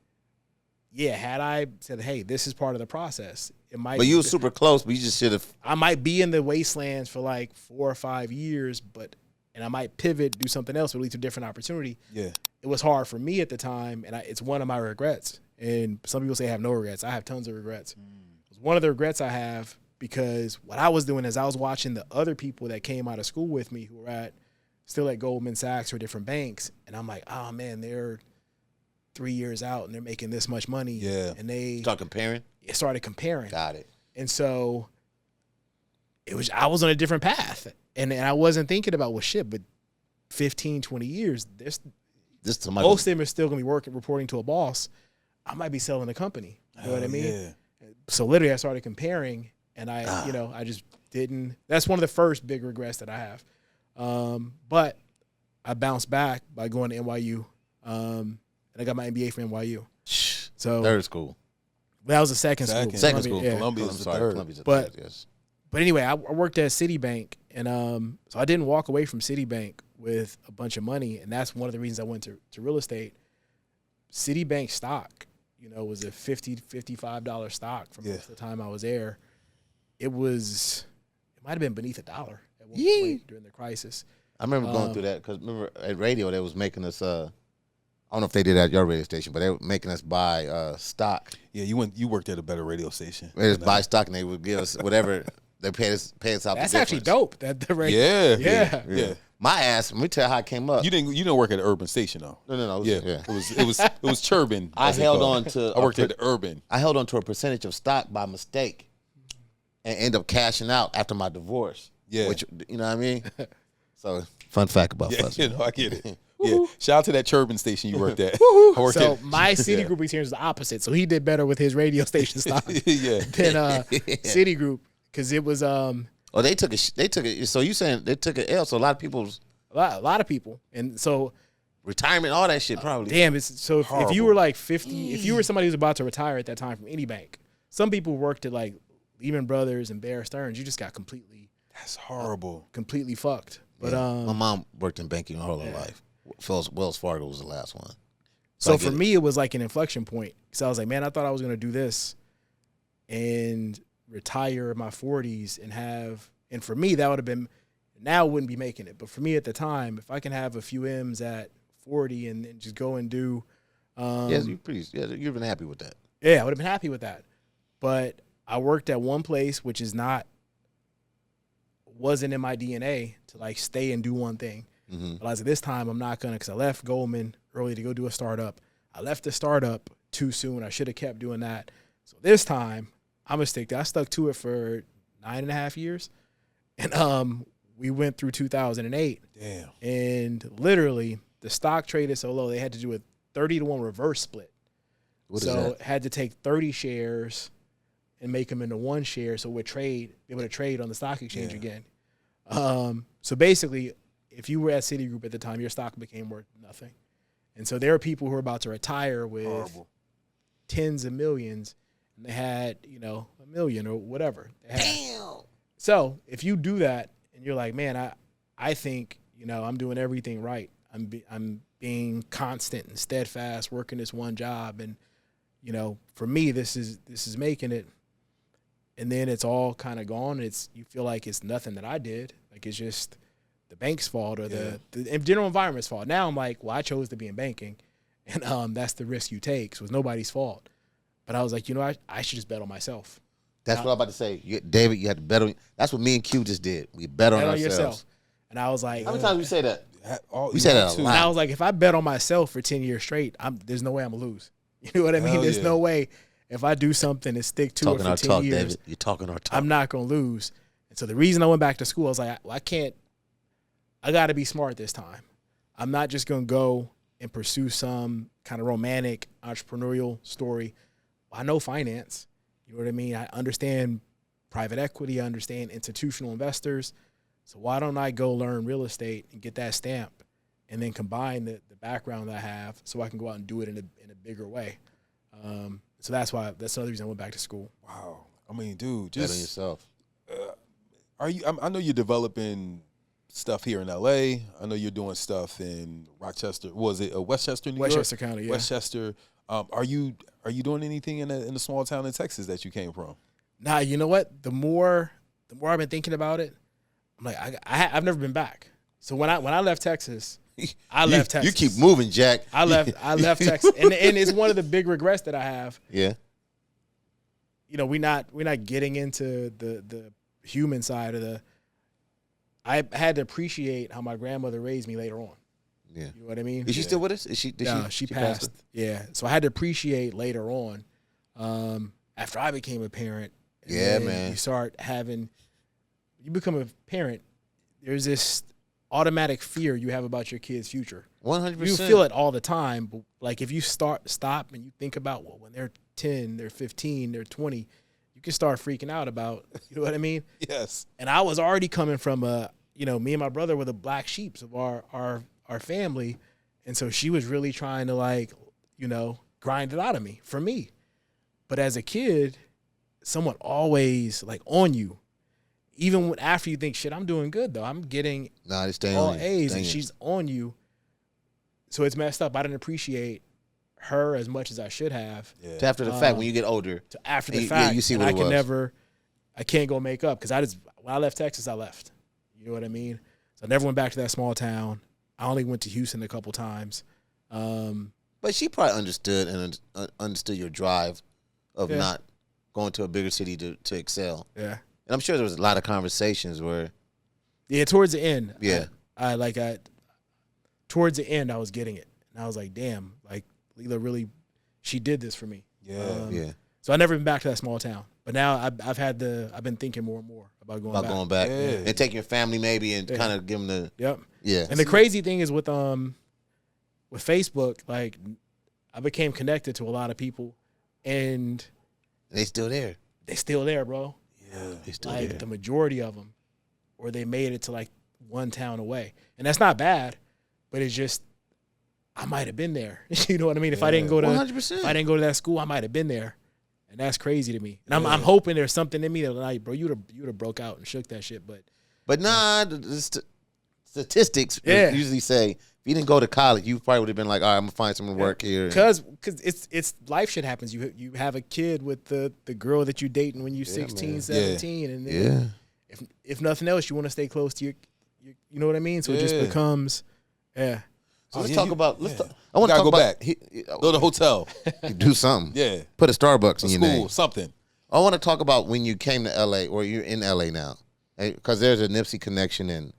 C: yeah, had I said, hey, this is part of the process, it might.
B: But you were super close, but you just should have.
C: I might be in the wastelands for like 4 or 5 years, and I might pivot, do something else, but lead to a different opportunity.
A: Yeah.
C: It was hard for me at the time, and it's one of my regrets. And some people say I have no regrets. I have tons of regrets. It's one of the regrets I have because what I was doing is I was watching the other people that came out of school with me who were still at Goldman Sachs or different banks, and I'm like, oh, man, they're 3 years out and they're making this much money.
A: Yeah.
C: And they
B: started comparing.
C: Got it. And so I was on a different path. And I wasn't thinking about, well, shit, but 15, 20 years, most of them are still going to be reporting to a boss. I might be selling a company. You know what I mean?
A: Yeah.
C: So literally I started comparing, and I just didn't. That's one of the first big regrets that I have. But I bounced back by going to NYU, and I got my MBA from NYU. So
B: third school.
C: That was the second school.
B: Second school.
C: Yeah.
A: Columbia's the third.
B: Columbia's the
C: But-
B: third, yes.
C: But anyway, I worked at Citibank, and so I didn't walk away from Citibank with a bunch of money, and that's one of the reasons I went to real estate. Citibank stock, was a $50, $55 stock for most of the time I was there. It might have been beneath $1 at one point during the crisis.
B: I remember going through that because remember at radio they was making us. I don't know if they did that at your radio station, but they were making us buy stock.
A: Yeah, you worked at a better radio station.
B: They just buy stock and they would give us whatever they pay us out.
C: That's
B: the
C: actually
B: difference.
C: dope. That the radio.
A: Yeah.
B: My ass. Let me tell you how I came up.
A: You didn't work at an urban station though.
B: No.
A: Yeah. It was Turbine.
B: I
A: as they
B: held
A: call
B: on
A: it.
B: to.
A: I worked at the urban.
B: I held on to a percentage of stock by mistake, and ended up cashing out after my divorce.
A: Yeah.
B: Which you know what I mean. So fun fact about
A: Yeah,
B: Fuzzy.
A: I get it. Yeah. Shout out to that Turbine station you worked at. I worked
C: So
A: at,
C: my Citigroup experience is the opposite. So he did better with his radio station stock
A: yeah.
C: than Citigroup because it was
B: Oh, they took it. So you saying they took an L? So a lot of people's
C: a lot of people, and so
B: retirement, all that shit, probably.
C: damn. If
A: Horrible.
C: you were like 50, if you were somebody who's about to retire at that time from any bank, some people worked at like Lehman Brothers and Bear Stearns. You just got completely
A: That's horrible.
C: fucked. But
B: My mom worked in banking her whole life. Wells Fargo was the last one.
C: So
B: I
C: for
B: get it.
C: me, it was like an inflection point. So I was like, man, I thought I was going to do this and retire in my 40s and for me, that would have been, now I wouldn't be making it. But for me at the time, if I can have a few M's at 40 and then just go and do.
B: you've been happy with that.
C: Yeah, I would have been happy with that. But I worked at one place, which wasn't in my DNA to like stay and do one thing.
B: Mm-hmm.
C: But I was like, this time I'm not going to, because I left Goldman early to go do a startup. I left the startup too soon. I should have kept doing that. So this time I'm going to stick to it. I stuck to it for 9.5 years. And we went through 2008.
A: Damn.
C: And literally the stock traded so low, they had to do a 30-to-1 reverse split.
B: What is
C: So
B: that?
C: had to take 30 shares and make them into one share so we'd be able to trade on the stock exchange again. So basically, if you were at Citigroup at the time, your stock became worth nothing. And so there are people who are about to retire with tens of millions, and they had, $1 million or whatever.
B: Damn.
C: So if you do that and you're like, man, I think, I'm doing everything right. I'm being constant and steadfast, working this one job. And, for me, this is making it. And then it's all kind of gone. You feel like it's nothing that I did. Like it's just the bank's fault or the general environment's fault. Now I'm like, well, I chose to be in banking, and that's the risk you take. So it's nobody's fault. But I was like, I should just bet on myself.
B: That's what I'm about to say. David, you had to bet on. That's what me and Q just did. We bet on ourselves.
C: yourself. And I was like,
B: How many times we say that?
A: We
B: said that a
C: and
B: lot.
C: I was like, if I bet on myself for 10 years straight, there's no way I'm gonna lose. You know what I mean?
A: Hell
C: There's
A: yeah.
C: no way if I do something and stick to
B: Talking
C: it for
B: our
C: 10
B: talk,
C: years,
B: David. You're talking our talk.
C: I'm not gonna lose. And so the reason I went back to school, I was like, I got to be smart this time. I'm not just gonna go and pursue some kind of romantic entrepreneurial story. I know finance. You know what I mean? I understand private equity. I understand institutional investors. So why don't I go learn real estate and get that stamp and then combine the background that I have so I can go out and do it in a bigger way. So that's another reason I went back to school.
A: Wow. I mean, dude,
B: Bet on
A: just
B: yourself.
A: I know you're developing stuff here in LA. I know you're doing stuff in Rochester. Was it Westchester, New York?
C: Westchester County, yeah.
A: Westchester. Are you doing anything in the small town in Texas that you came from?
C: Nah, you know what? The more I've been thinking about it, I'm like, I've never been back. So when I left Texas, I left Texas.
B: You keep moving, Jack.
C: I left Texas, and it's one of the big regrets that I have.
B: Yeah.
C: We're not getting into the human side of the. I had to appreciate how my grandmother raised me later on.
B: Yeah.
C: You know what I mean?
B: Is she still with us? Is she?
C: She passed. Yeah. So I had to appreciate later on, after I became a parent. And
B: Yeah,
C: then
B: man.
C: You become a parent, there's this automatic fear you have about your kid's future.
B: 100%.
C: You feel it all the time, but like if you stop and you think about, well, when they're 10, they're 15, they're 20, you can start freaking out about, you know what I mean?
A: Yes.
C: And I was already coming from me and my brother were the black sheeps of our our family. And so she was really trying to like, grind it out of me for me. But as a kid, someone always like on you. Even after you think, shit, I'm doing good though. I'm getting all A's and she's on you. So it's messed up. I didn't appreciate her as much as I should have.
B: Yeah. To after the fact, when you get older.
C: To after the fact.
B: You see what it was.
C: I can't go make up because when I left Texas, I left. You know what I mean? So I never went back to that small town. I only went to Houston a couple times.
B: But she probably understood and understood your drive of not going to a bigger city to excel.
C: Yeah.
B: And I'm sure there was a lot of conversations where.
C: Yeah, towards the end.
B: Yeah.
C: Towards the end, I was getting it. And I was like, damn, like, Leela really, she did this for me.
B: Yeah.
C: So I never been back to that small town. But now I've been thinking more and more about going back.
B: And taking your family maybe and kind of give them the.
C: Yep.
B: Yeah.
C: And the crazy thing is with Facebook, like, I became connected to a lot of people and.
B: They still there.
C: They still there, bro.
B: Yeah. They still
C: like,
B: there.
C: the majority of them, or they made it to like one town away. And that's not bad, but it's just, I might have been there. You know what I mean? If I didn't go to
B: 100%.
C: If I didn't go to that school, I might have been there. And that's crazy to me. And I'm hoping there's something in me that, like, bro, you'd have broke out and shook that shit.
B: But nah, the statistics usually say if you didn't go to college, you probably would have been like, all right, I'm gonna find some work here.
C: Because it's life shit happens. You have a kid with the girl that you're dating when you're 16, 17, and then if nothing else, you want to stay close to your you know what I mean? So it just becomes
B: So let's talk about.
A: I want to go back. Go to the hotel.
B: Do something.
A: Yeah.
B: Put a Starbucks in your name.
A: Something.
B: I want to talk about when you came to LA, or you're in LA now, because there's a Nipsey connection, and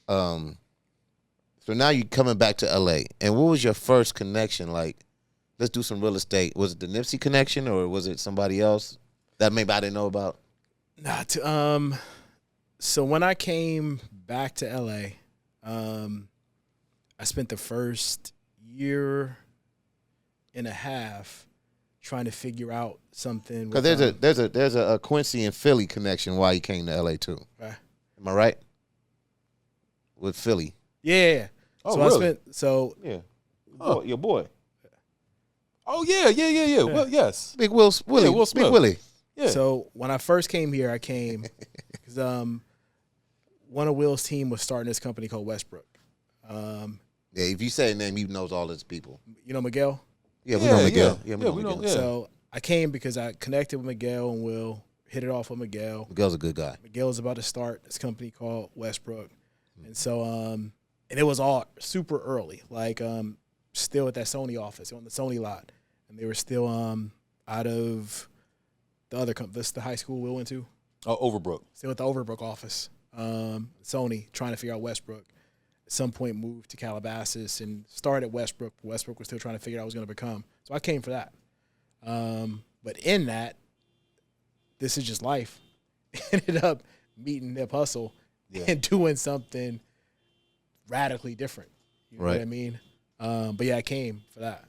B: so now you're coming back to LA. And what was your first connection? Like, let's do some real estate. Was it the Nipsey connection, or was it somebody else that maybe I didn't know about?
C: So when I came back to LA, I spent the first year and a half trying to figure out something.
B: Because there's a Quincy and Philly connection why you came to LA too.
C: Okay.
B: Am I right? With Philly.
C: Yeah.
A: Oh,
C: so
A: really?
C: Your boy.
A: Oh yeah. Well, yes.
B: Big Will Smith. Big Willie.
A: Yeah.
C: So when I first came here, I came because one of Will's team was starting this company called Westbrook.
B: Yeah, if you say a name, he knows all his people.
C: You know Miguel?
B: Yeah, we know Miguel. Yeah, we know Miguel.
C: So I came because I connected with Miguel and Will, hit it off with Miguel.
B: Miguel's a good guy.
C: Miguel's about to start this company called Westbrook. And so, and it was all super early, like still at that Sony office, on the Sony lot. And they were still out of the other the high school we went to.
A: Oh, Overbrook.
C: Still at the Overbrook office. Sony, trying to figure out Westbrook. At some point moved to Calabasas and started at Westbrook. Westbrook was still trying to figure out what I was going to become. So I came for that. But in that, this is just life. Ended up meeting Nip Hussle and doing something radically different. You know what I mean? But yeah, I came for that.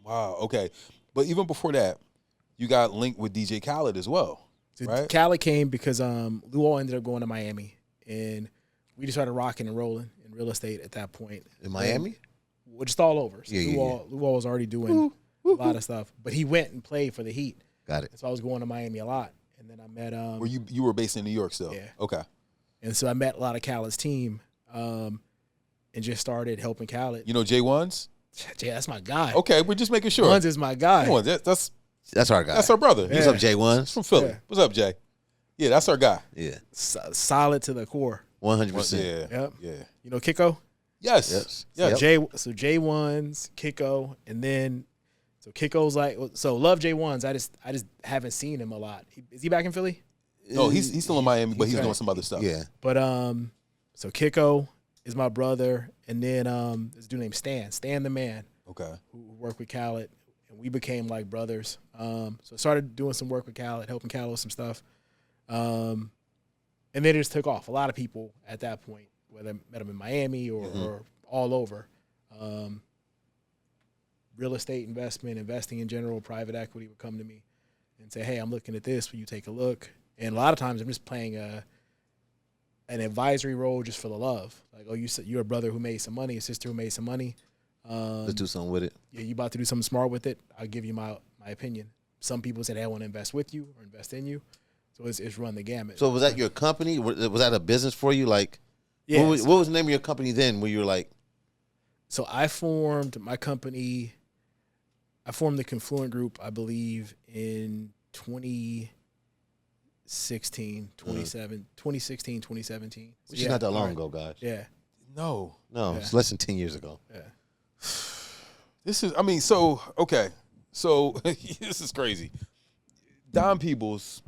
A: Wow, okay. But even before that, you got linked with DJ Khaled as well, right?
C: Khaled came because Luol ended up going to Miami, and we just started rocking and rolling in real estate at that point.
B: In Miami?
C: Well, just all over. So Luol was already doing a lot of stuff. But he went and played for the Heat.
B: Got it.
C: So I was going to Miami a lot. And then I met
A: Were you were based in New York still?
C: Yeah.
A: Okay.
C: And so I met a lot of Khaled's team and just started helping Khaled.
A: You know Jay Ones?
C: Jay, that's my guy.
A: Okay, we're just making sure.
C: Ones is my guy.
A: Come on, that's
B: our guy.
A: That's our brother.
B: What's up, Jay Ones?
A: He's from Philly.
C: Yeah.
A: What's up, Jay? Yeah, that's our guy.
B: Yeah.
C: Solid to the core.
B: 100%.
A: Yeah.
C: Yep.
A: Yeah.
C: You know Kiko?
A: Yes.
B: Yep.
C: Jay Ones, Kiko, and then so Kiko's like love Jay Ones. I just haven't seen him a lot. Is he back in Philly?
A: No, he's still in Miami, but he's doing some other stuff.
B: Yeah.
C: But so Kiko is my brother, and then this dude named Stan the Man.
A: Okay.
C: Who worked with Khaled, and we became like brothers. So I started doing some work with Khaled, helping Khaled with some stuff. And then it just took off. A lot of people at that point, whether I met them in Miami or all over, real estate investment, investing in general, private equity would come to me and say, hey, I'm looking at this. Will you take a look? And a lot of times I'm just playing an advisory role just for the love. Like, oh, you're a brother who made some money, a sister who made some money.
B: Let's do something with it.
C: Yeah, you about to do something smart with it. I'll give you my opinion. Some people say they want to invest with you or invest in you. So it's run the gamut.
B: So was that your company? Was that a business for you? Like,
C: yeah,
B: what was the name of your company then where you were like?
C: So I formed my company. I formed the Confluent Group, I believe, in 2016, 2017.
B: Which is not that long ago, guys.
C: Yeah.
A: No.
B: It's less than 10 years ago.
C: Yeah.
A: This is, okay. So this is crazy. Don Peebles,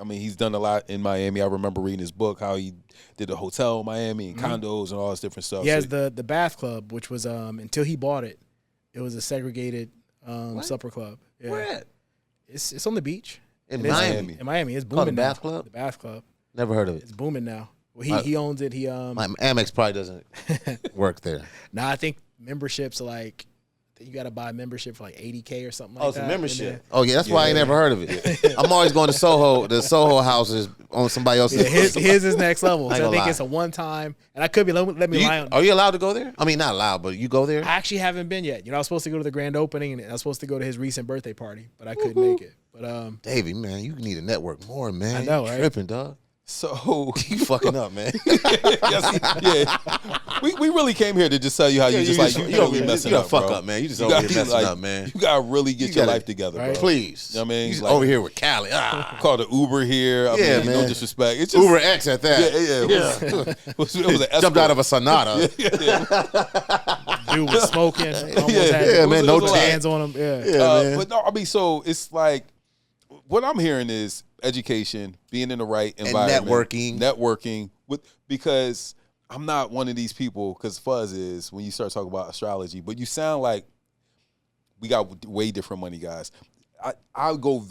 A: he's done a lot in Miami. I remember reading his book, how he did a hotel in Miami and condos and all this different stuff.
C: He has the Bath Club, which was, until he bought it, it was a segregated supper club. Yeah.
B: Where at?
C: It's on the beach.
B: In Miami.
C: In Miami. It's
B: Called
C: booming
B: the
C: now.
B: Bath Club?
C: The Bath Club.
B: Never heard of it.
C: It's booming now. Well, he owns it.
B: My Amex probably doesn't work there.
C: Nah, I think memberships are like, you got to buy a membership for like $80K or something like that.
B: Oh, it's a membership. Oh, yeah, that's why I ain't never heard of it. I'm always going to Soho. The Soho houses on somebody else's.
C: Yeah, his is next level. So I think it's a one-time, and I could be, let me lie on.
B: Are you allowed to go there? I mean, not allowed, but you go there?
C: I actually haven't been yet. I was supposed to go to the grand opening, and I was supposed to go to his recent birthday party, but I couldn't make it. But
B: Davey, man, you need to network more, man.
C: I know,
B: you
C: right?
B: Tripping, dog.
A: So
B: you fucking up, man.
A: Yeah. We really came here to just tell you how you don't be messing up,
B: fuck
A: bro.
B: up, man. You just over here messing up, man.
A: You gotta really get your life together,
C: right?
A: bro.
B: Please.
A: You know what I mean?
B: You just over here with Cali.
A: Call the Uber here. I mean,
B: man.
A: No disrespect. It's just
B: Uber X at that.
A: Yeah. It was an escort.
B: Jumped out of a Sonata.
C: dude was smoking. Almost
B: man, no
C: hands on him. Yeah.
B: Man.
A: But no, so it's like what I'm hearing is education, being in the right environment, networking because I'm not one of these people. Because Fuzz is when you start talking about astrology, but you sound like we got way different money, guys. I'll go.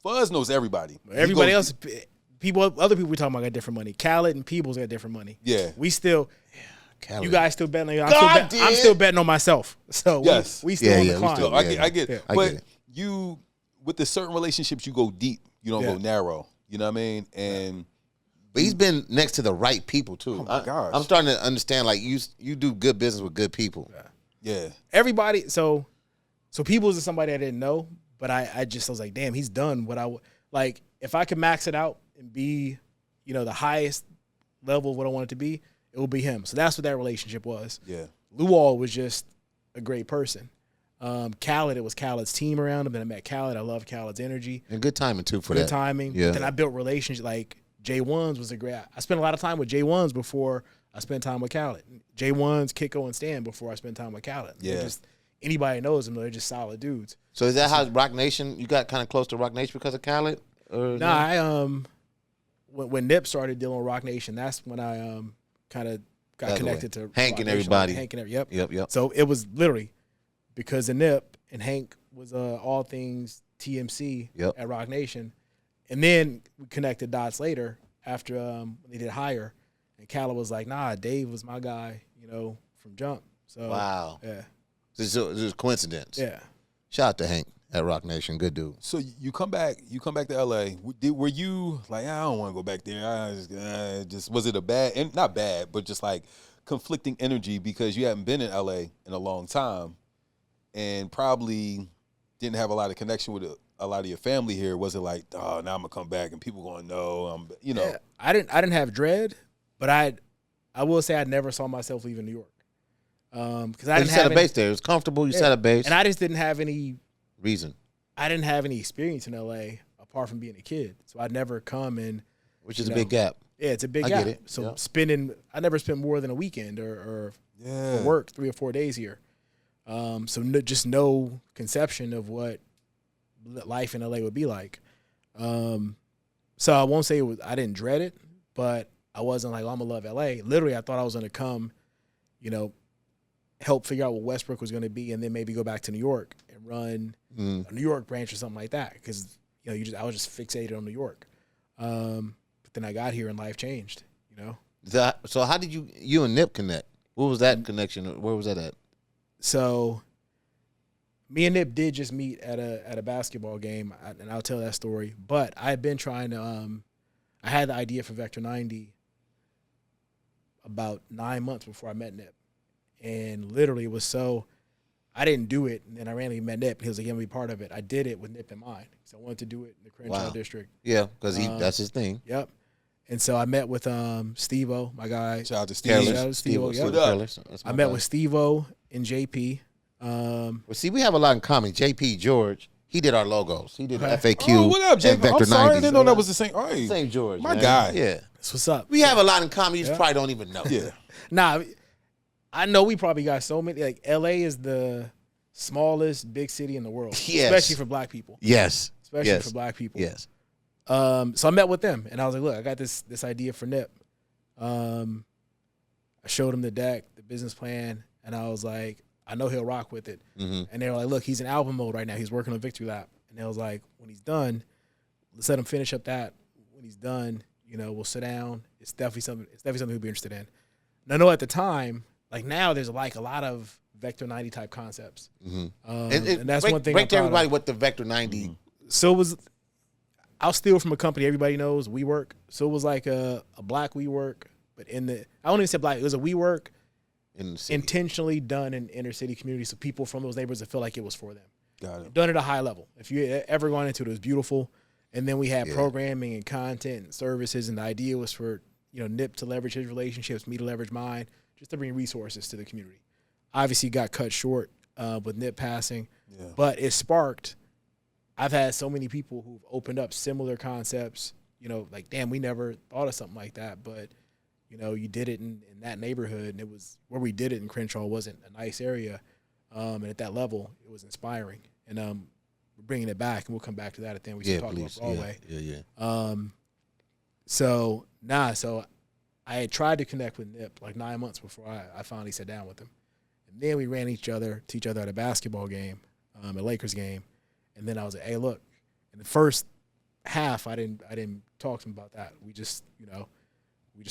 A: Fuzz knows everybody.
C: Everybody else, other people we talking about got different money. Khaled and Peebles got different money.
A: Yeah,
C: we still.
B: Khaled.
C: You guys still betting on I'm still betting on myself. So
A: yes,
C: we still on the climb.
A: I get it.
B: I
A: But
B: get it.
A: you, with the certain relationships, you go deep. You don't go narrow. You know what I mean? And
B: but he's been next to the right people too.
A: Oh my gosh.
B: I'm starting to understand. Like you do good business with good people.
A: Yeah.
C: Everybody. So Peebles is somebody I didn't know, but I was like, damn, he's done what I like. If I could max it out and be, the highest level of what I want it to be, it will be him. So that's what that relationship was.
A: Yeah.
C: Luol was just a great person. Khaled, it was Khaled's team around him. Then I met Khaled. I love Khaled's energy.
B: And good timing too for that.
C: Good timing.
B: Yeah.
C: Then I built relationships. Like J1s was a great. I spent a lot of time with J1s before I spent time with Khaled. J1s, Kiko, and Stan before I spent time with Khaled.
A: Yeah.
C: Just anybody knows them. They're just solid dudes.
B: So is that how Rock Nation? You got kind of close to Rock Nation because of Khaled? Or
C: Nah, I when Nip started dealing with Rock Nation, that's when I kind of got connected to
B: Hank
C: Rock
B: and
C: Nation.
B: everybody.
C: Hank and everybody.
B: Yep.
C: So it was literally because of Nip and Hank was all things TMC at Rock Nation. And then we connected dots later after when they did Hire. And Khaled was like, nah, Dave was my guy, from Jump. So
B: wow.
C: Yeah.
B: This is coincidence.
C: Yeah.
B: Shout out to Hank at Rock Nation. Good dude.
A: So you come back to LA. Were you like, I don't want to go back there? I just was it a bad, and not bad, but just like conflicting energy because you haven't been in LA in a long time, and probably didn't have a lot of connection with a lot of your family here. Was it like, oh, now I'm gonna come back and people gonna know?
C: Yeah, I didn't have dread, but I will say I never saw myself leaving New York. Because I didn't
B: set a base there. It was comfortable. You set a base,
C: and I just didn't have any
B: reason.
C: I didn't have any experience in LA apart from being a kid, so I'd never come and.
B: Which is a big gap.
C: Yeah, it's a big gap.
B: Get it.
C: So I never spent more than a weekend or work 3 or 4 days here. So just no conception of what life in LA would be like. So I won't say I didn't dread it, but I wasn't like, oh, I'm gonna love LA. Literally, I thought I was gonna come, help figure out what Westbrook was gonna be, and then maybe go back to New York and run a New York branch or something like that. Because I was just fixated on New York. But then I got here and life changed.
B: So how did you and Nip connect? What was that connection? Where was that at?
C: So me and Nip did just meet at a basketball game, and I'll tell that story. But I had been trying to I had the idea for Vector 90 about 9 months before I met Nip. And literally it was so, I didn't do it, and then I randomly met Nip. He was like, "I'm gonna be part of it." I did it with Nip in mind, so I wanted to do it in the Crenshaw district.
B: Yeah, because that's his thing.
C: Yep. And so I met with Steve-O, my guy.
A: Shout out to Steve.
C: Shout out to Steve-O. Yep. I met with Steve-O and JP.
B: Well, see, we have a lot in common. JP George, he did our logos. He did FAQ.
A: Oh, what up, JP?
B: And Vector
A: I'm sorry,
B: 90s.
A: I didn't know that was the same. All right.
B: Same George.
A: My
B: man.
A: guy.
B: Yeah.
C: That's what's up.
B: We have a lot in common. You just probably don't even know.
A: Yeah.
C: Nah, I know we probably got so many. Like, LA is the smallest big city in the world.
B: Yes.
C: Especially for black people.
B: Yes.
C: Especially for black people.
B: Yes.
C: So I met with them, and I was like, "Look, I got this idea for Nip." I showed him the deck, the business plan, and I was like, "I know he'll rock with it."
B: Mm-hmm.
C: And they were like, "Look, he's in album mode right now. He's working on Victory Lap." And I was like, "When he's done, let's let him finish up that. When he's done, we'll sit down. It's definitely something he'll be interested in." And I know at the time, like now, there's like a lot of Vector 90 type concepts,
B: Mm-hmm.
C: and that's one thing.
B: Break to everybody what the Vector 90.
C: Mm-hmm. So it was. I'll steal from a company everybody knows, WeWork. So it was like a black WeWork, but I don't even say black. It was a WeWork
B: In the city.
C: intentionally done in inner city communities, so people from those neighborhoods that feel like it was for them.
A: Got it.
C: Done at a high level. If you ever gone into it, it was beautiful. And then we had programming and content and services, and the idea was for Nip to leverage his relationships, me to leverage mine, just to bring resources to the community. Obviously, got cut short with Nip passing, but it sparked. I've had so many people who've opened up similar concepts, like, damn, we never thought of something like that. But, you did it in that neighborhood, and it was where we did it in Crenshaw wasn't a nice area. And at that level, it was inspiring. And we're bringing it back, and we'll come back to that at the end. We should talk about Broadway. So I had tried to connect with Nip like 9 months before I finally sat down with him. And then we ran to each other at a basketball game, a Lakers game. And then I was like, "Hey, look." In the first half, I didn't talk to him about that. We just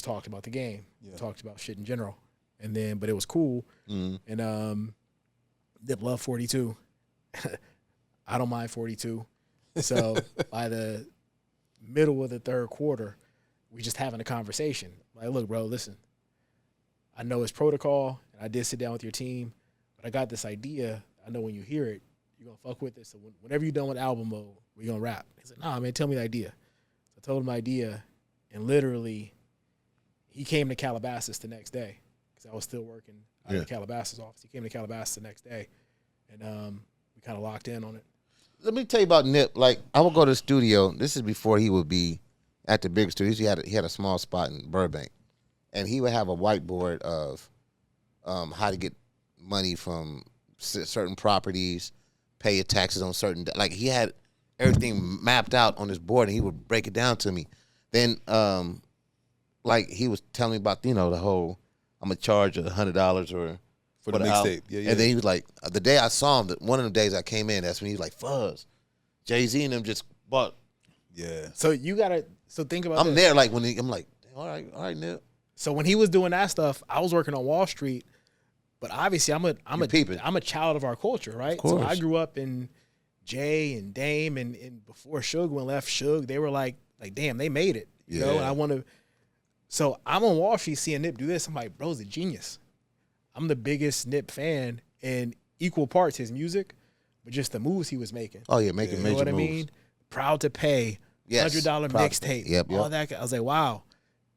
C: talked about the game. We talked about shit in general. And then, but it was cool. Mm-hmm. And Nip loved 42. I don't mind 42. So by the middle of the third quarter, we just having a conversation. Like, "Look, bro, listen. I know it's protocol, and I did sit down with your team, but I got this idea. I know when you hear it, you're going to fuck with it. So whenever you're done with album mode, we're going to rap." He said, "Nah, man, tell me the idea." So I told him the idea, and literally he came to Calabasas the next day because I was still working out of the Calabasas office. He came to Calabasas the next day, and we kind of locked in on it.
B: Let me tell you about Nip. Like, I would go to the studio. This is before he would be at the big studios. He had a small spot in Burbank, and he would have a whiteboard of how to get money from certain properties, pay your taxes on certain, like he had everything mapped out on his board, and he would break it down to me. Then, like he was telling me about the whole, I'm gonna charge $100 or
A: for the mixtape. Yeah.
B: And then he was like, the day I saw him, one of the days I came in, that's when he was like, "Fuzz, Jay-Z and them just bought."
A: Yeah.
C: So think about.
B: I'm there like when I'm like, all right, Nip.
C: So when he was doing that stuff, I was working on Wall Street. But obviously, I'm a child of our culture, right? So I grew up in Jay and Dame, and before Suge went left, Suge, they were like, damn, they made it, you know. And I want to. So I'm on Wall Street seeing Nip do this. I'm like, bro's a genius. I'm the biggest Nip fan, in equal parts his music, but just the moves he was making.
B: Oh yeah, making major moves. You know what I mean?
C: Proud to pay, $100 mixtape,
B: yep.
C: all that. I was like, wow,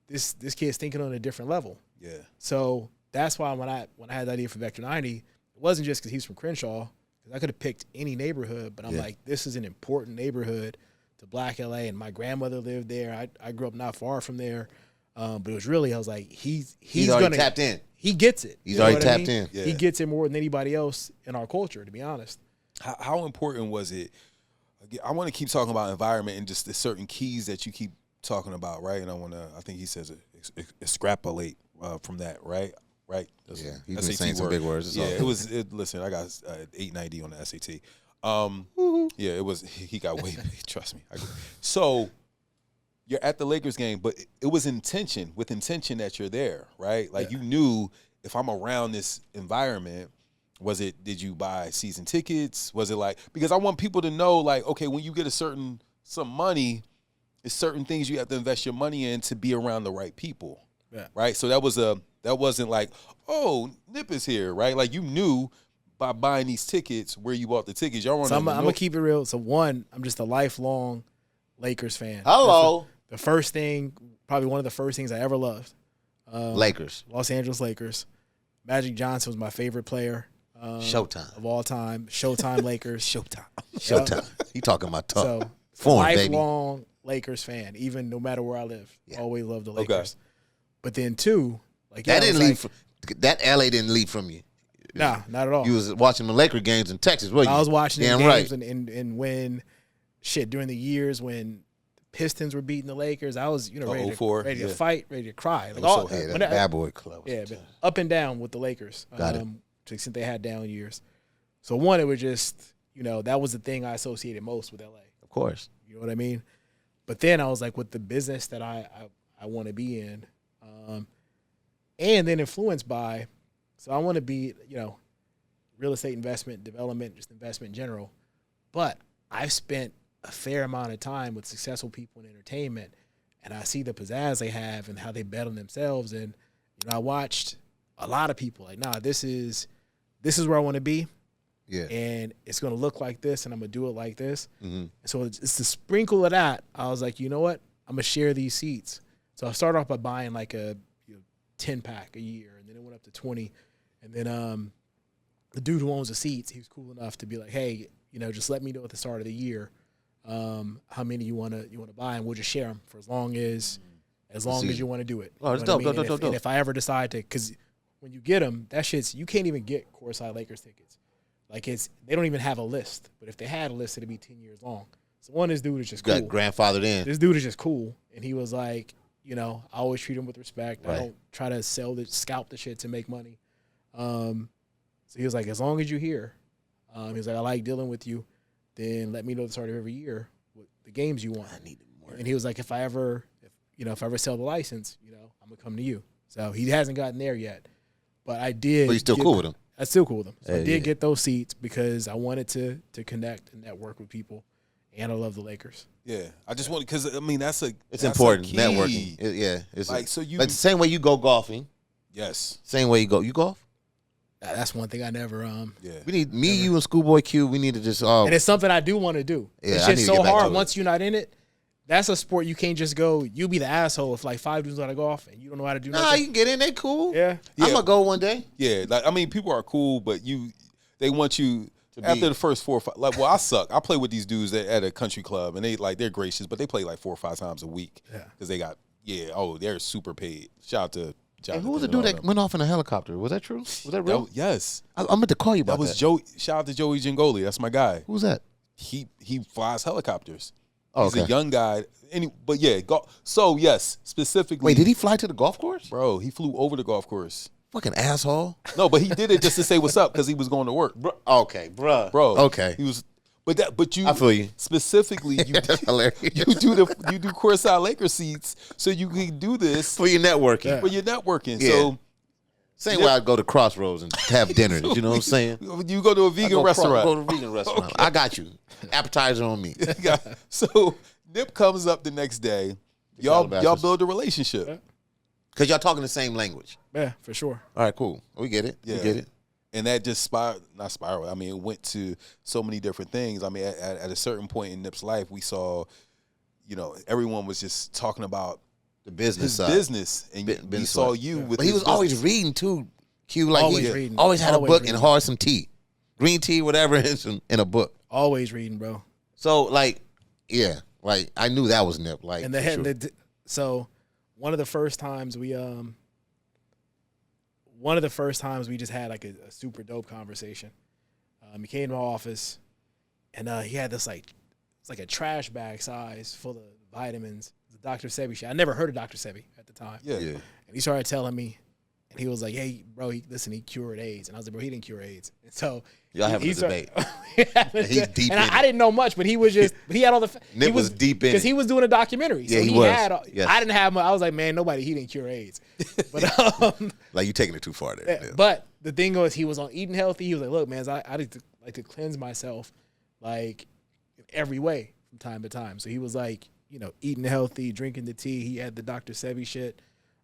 C: this kid's thinking on a different level.
A: Yeah.
C: So that's why when I had the idea for Vector 90, it wasn't just because he's from Crenshaw, because I could have picked any neighborhood, but I'm like, this is an important neighborhood to Black LA, and my grandmother lived there. I grew up not far from there, but it was really, I was like, he's
B: already tapped in.
C: He gets it.
B: He's already tapped in.
A: Yeah.
C: He gets it more than anybody else in our culture, to be honest.
A: How important was it? I want to keep talking about environment and just the certain keys that you keep talking about, right? And I think he says extrapolate from that, right? Right.
B: He's been saying some big words.
A: Listen, I got 890 on the SAT. Yeah, it was. He got way. Trust me. So you're at the Lakers game, but it was with intention that you're there, right? Like you knew if I'm around this environment. Did you buy season tickets? Was it like, because I want people to know, like, okay, when you get some money, it's certain things you have to invest your money in to be around the right people. Yeah. Right. So that was That wasn't like, oh, Nip is here, right? Like you knew by buying these tickets where you bought the tickets. Y'all
C: So
A: weren't.
C: I'm gonna keep it real. So one, I'm just a lifelong Lakers fan.
B: Hello.
C: The first thing, probably one of the first things I ever loved.
B: Lakers.
C: Los Angeles Lakers. Magic Johnson was my favorite player.
B: Showtime.
C: Of all time. Showtime Lakers.
B: Showtime. He talking my talk.
C: So
B: Form, baby.
C: lifelong Lakers fan, even no matter where I live.
B: Yeah.
C: Always loved the Lakers. But then two, like
B: That didn't leave. That LA didn't leave from you.
C: Nah, not at all.
B: You was watching the Laker games in Texas, wasn't you?
C: I was watching the
B: Damn
C: games
B: right.
C: and when during the years when the Pistons were beating the Lakers, I was ready,
A: 04,
C: ready to
A: yeah.
C: fight, ready to cry. Like,
A: was so
B: Yeah, that
C: when I-
B: bad boy club.
C: yeah, but up and down with the Lakers.
B: Got it.
C: To the extent they had down years. So one, it was just that was the thing I associated most with LA.
B: Of course.
C: You know what I mean? But then I was like, with the business that I want to be in, and then influenced by, so I want to be, real estate investment, development, just investment in general. But I've spent a fair amount of time with successful people in entertainment, and I see the pizzazz they have and how they bet on themselves. And I watched a lot of people like, nah, this is where I want to be.
B: Yeah.
C: And it's going to look like this, and I'm going to do it like this.
B: Mm-hmm.
C: So it's the sprinkle of that. I was like, you know what? I'm going to share these seats. So I started off by buying like a 10-pack a year, and then it went up to 20. And then the dude who owns the seats, he was cool enough to be like, hey, just let me know at the start of the year how many you want to buy, and we'll just share them for as long as you want to do it.
B: Oh,
C: You
B: it's
C: know what
B: dope,
C: I mean?
B: dope.
C: And if I ever decide to, because when you get them, you can't even get courtside Lakers tickets. Like they don't even have a list. But if they had a list, it'd be 10 years long. So one, this dude is just cool.
B: Got grandfathered in.
C: This dude is just cool. And he was like, I always treat him with respect.
B: Right.
C: I don't try to scalp the shit to make money. So he was like, as long as you're here, he was like, I like dealing with you. Then let me know at the start of every year what the games you want.
B: I need more.
C: And he was like, if I ever sell the license, I'm gonna come to you. So he hasn't gotten there yet, but I did.
B: But you still cool with him.
C: I'm still cool with him. So I
B: Hey,
C: did
B: yeah.
C: get those seats because I wanted to connect and network with people, and I love the Lakers.
A: Yeah, I just want because that's
B: It's
A: that's
B: important.
A: key.
B: Networking. It's
A: Like, so you-
B: like the same way you go golfing.
A: Yes.
B: Same way you golf.
C: That's one thing I never
A: Yeah.
B: We need you and Schoolboy Q. We need to just
C: and it's something I do want to do.
B: Yeah,
C: It's
B: I need
C: just
B: to
C: so
B: get back
C: hard
B: to it.
C: once you're not in it. That's a sport you can't just go. You be the asshole if like 5 dudes know how to golf and you don't know how to do
B: Nah,
C: nothing.
B: you can get in. They cool.
C: Yeah.
A: Yeah.
B: I'm gonna go one day.
A: Yeah, like people are cool, but they want you
B: To
A: after
B: be-
A: the first 4 or 5. Like, well, I suck. I play with these dudes at a country club, and they're gracious, but they play like 4 or 5 times a week
C: Yeah.
A: because they got they're super paid. Shout out to
B: Hey, who was the dude that went off in a helicopter? Was that true? Was that real?
A: Yes,
B: I meant to call you about
A: that was Joe. Shout out to Joey Gingoli. That's my guy.
B: Who's that?
A: He flies helicopters.
B: Oh,
A: He's
B: okay.
A: a young guy. But yeah, so yes, specifically.
B: Wait, did he fly to the golf course?
A: Bro, he flew over the golf course.
B: Fucking asshole.
A: No, but he did it just to say what's up because he was going to work.
B: Okay, bruh.
A: Bro,
B: Okay.
A: he was. But you,
B: I feel you.
A: Specifically, you
B: That's hilarious.
A: you do courtside Lakers seats so you can do this
B: For your networking.
A: for your networking.
B: Yeah.
A: So
B: Same way I go to Crossroads and have dinner. You know what I'm saying?
A: you go to a vegan restaurant.
B: Go to a vegan restaurant. I got you. Appetizer on me.
A: So Nip comes up the next day. Y'all
B: Calabasas.
A: build a relationship.
B: Because y'all talking the same language.
C: Yeah, for sure.
B: All right, cool. We get it.
A: Yeah.
B: We get it.
A: And that just not spiraled. I mean, it went to so many different things. I mean, at a certain point in Nip's life, we saw, everyone was just talking about
B: The business
A: his
B: side.
A: business, and we
B: business
A: saw
B: side.
A: you with.
B: But he
A: his
B: was always
A: business.
B: reading too. Q, like
C: Always
B: he
C: reading.
B: always had a
C: Always
B: book
C: reading.
B: and hard some tea. Green tea, whatever it is in a book.
C: Always reading, bro.
B: So like, yeah, like I knew that was Nip. Like
C: And
B: for sure.
C: so one of the first times we just had like a super dope conversation. He came to my office, and he had this it's like a trash bag size full of vitamins. It was Dr. Sebi shit. I never heard of Dr. Sebi at the time.
A: Yeah.
B: Yeah.
C: And he started telling me, and he was like, "Hey, bro, he cured AIDS." And I was like, "Bro, he didn't cure AIDS." And so
B: Y'all having
C: he
B: a debate.
C: He's
B: deep
C: and
B: in
C: I didn't know much, but he was just. But he had all the.
B: Nip
C: he
B: was deep in
C: because
B: it.
C: he was doing a documentary. So
B: Yeah, he
C: he
B: was.
C: had.
B: Yes.
C: I didn't have. I was like, man, he didn't cure AIDS. But
B: Like you taking it too far there. Yeah.
C: but the thing was, he was on eating healthy. He was like, look, man, I like to cleanse myself, like every way from time to time. So he was like, eating healthy, drinking the tea. He had the Dr. Sebi shit.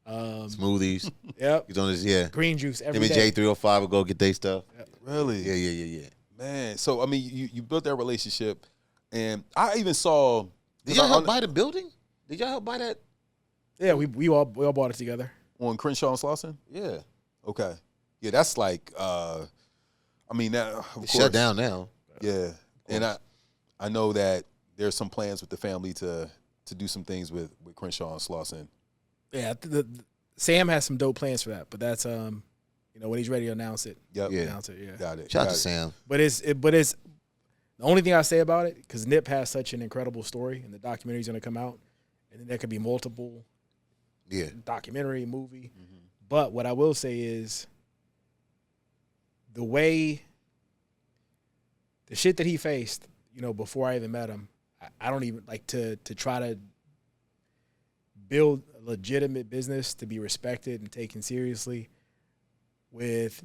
B: Smoothies.
C: Yep.
B: He's on his
C: Green juice every
B: Him and
C: day.
B: J305 would go get their stuff.
A: Really?
B: Yeah.
A: Man, so I mean, you built that relationship, and I even saw.
B: Did y'all help buy the building? Did y'all help buy that?
C: Yeah, we all bought it together.
A: On Crenshaw and Slauson?
B: Yeah.
A: Okay. Yeah, that's like. I mean, that of course,
B: Shut down now.
A: Yeah, and I know that there's some plans with the family to do some things with Crenshaw and Slauson.
C: Yeah, Sam has some dope plans for that, but that's when he's ready to announce it.
A: Yep.
B: Yeah.
C: Announce it. Yeah.
A: Got it.
B: Shout out
A: got
B: to
A: it.
B: Sam.
C: But it's the only thing I say about it, because Nip has such an incredible story, and the documentary's going to come out, and then there could be multiple documentary, movie. Mm-hmm. But what I will say is the way the shit that he faced, before I even met him, I don't even like to try to build a legitimate business to be respected and taken seriously with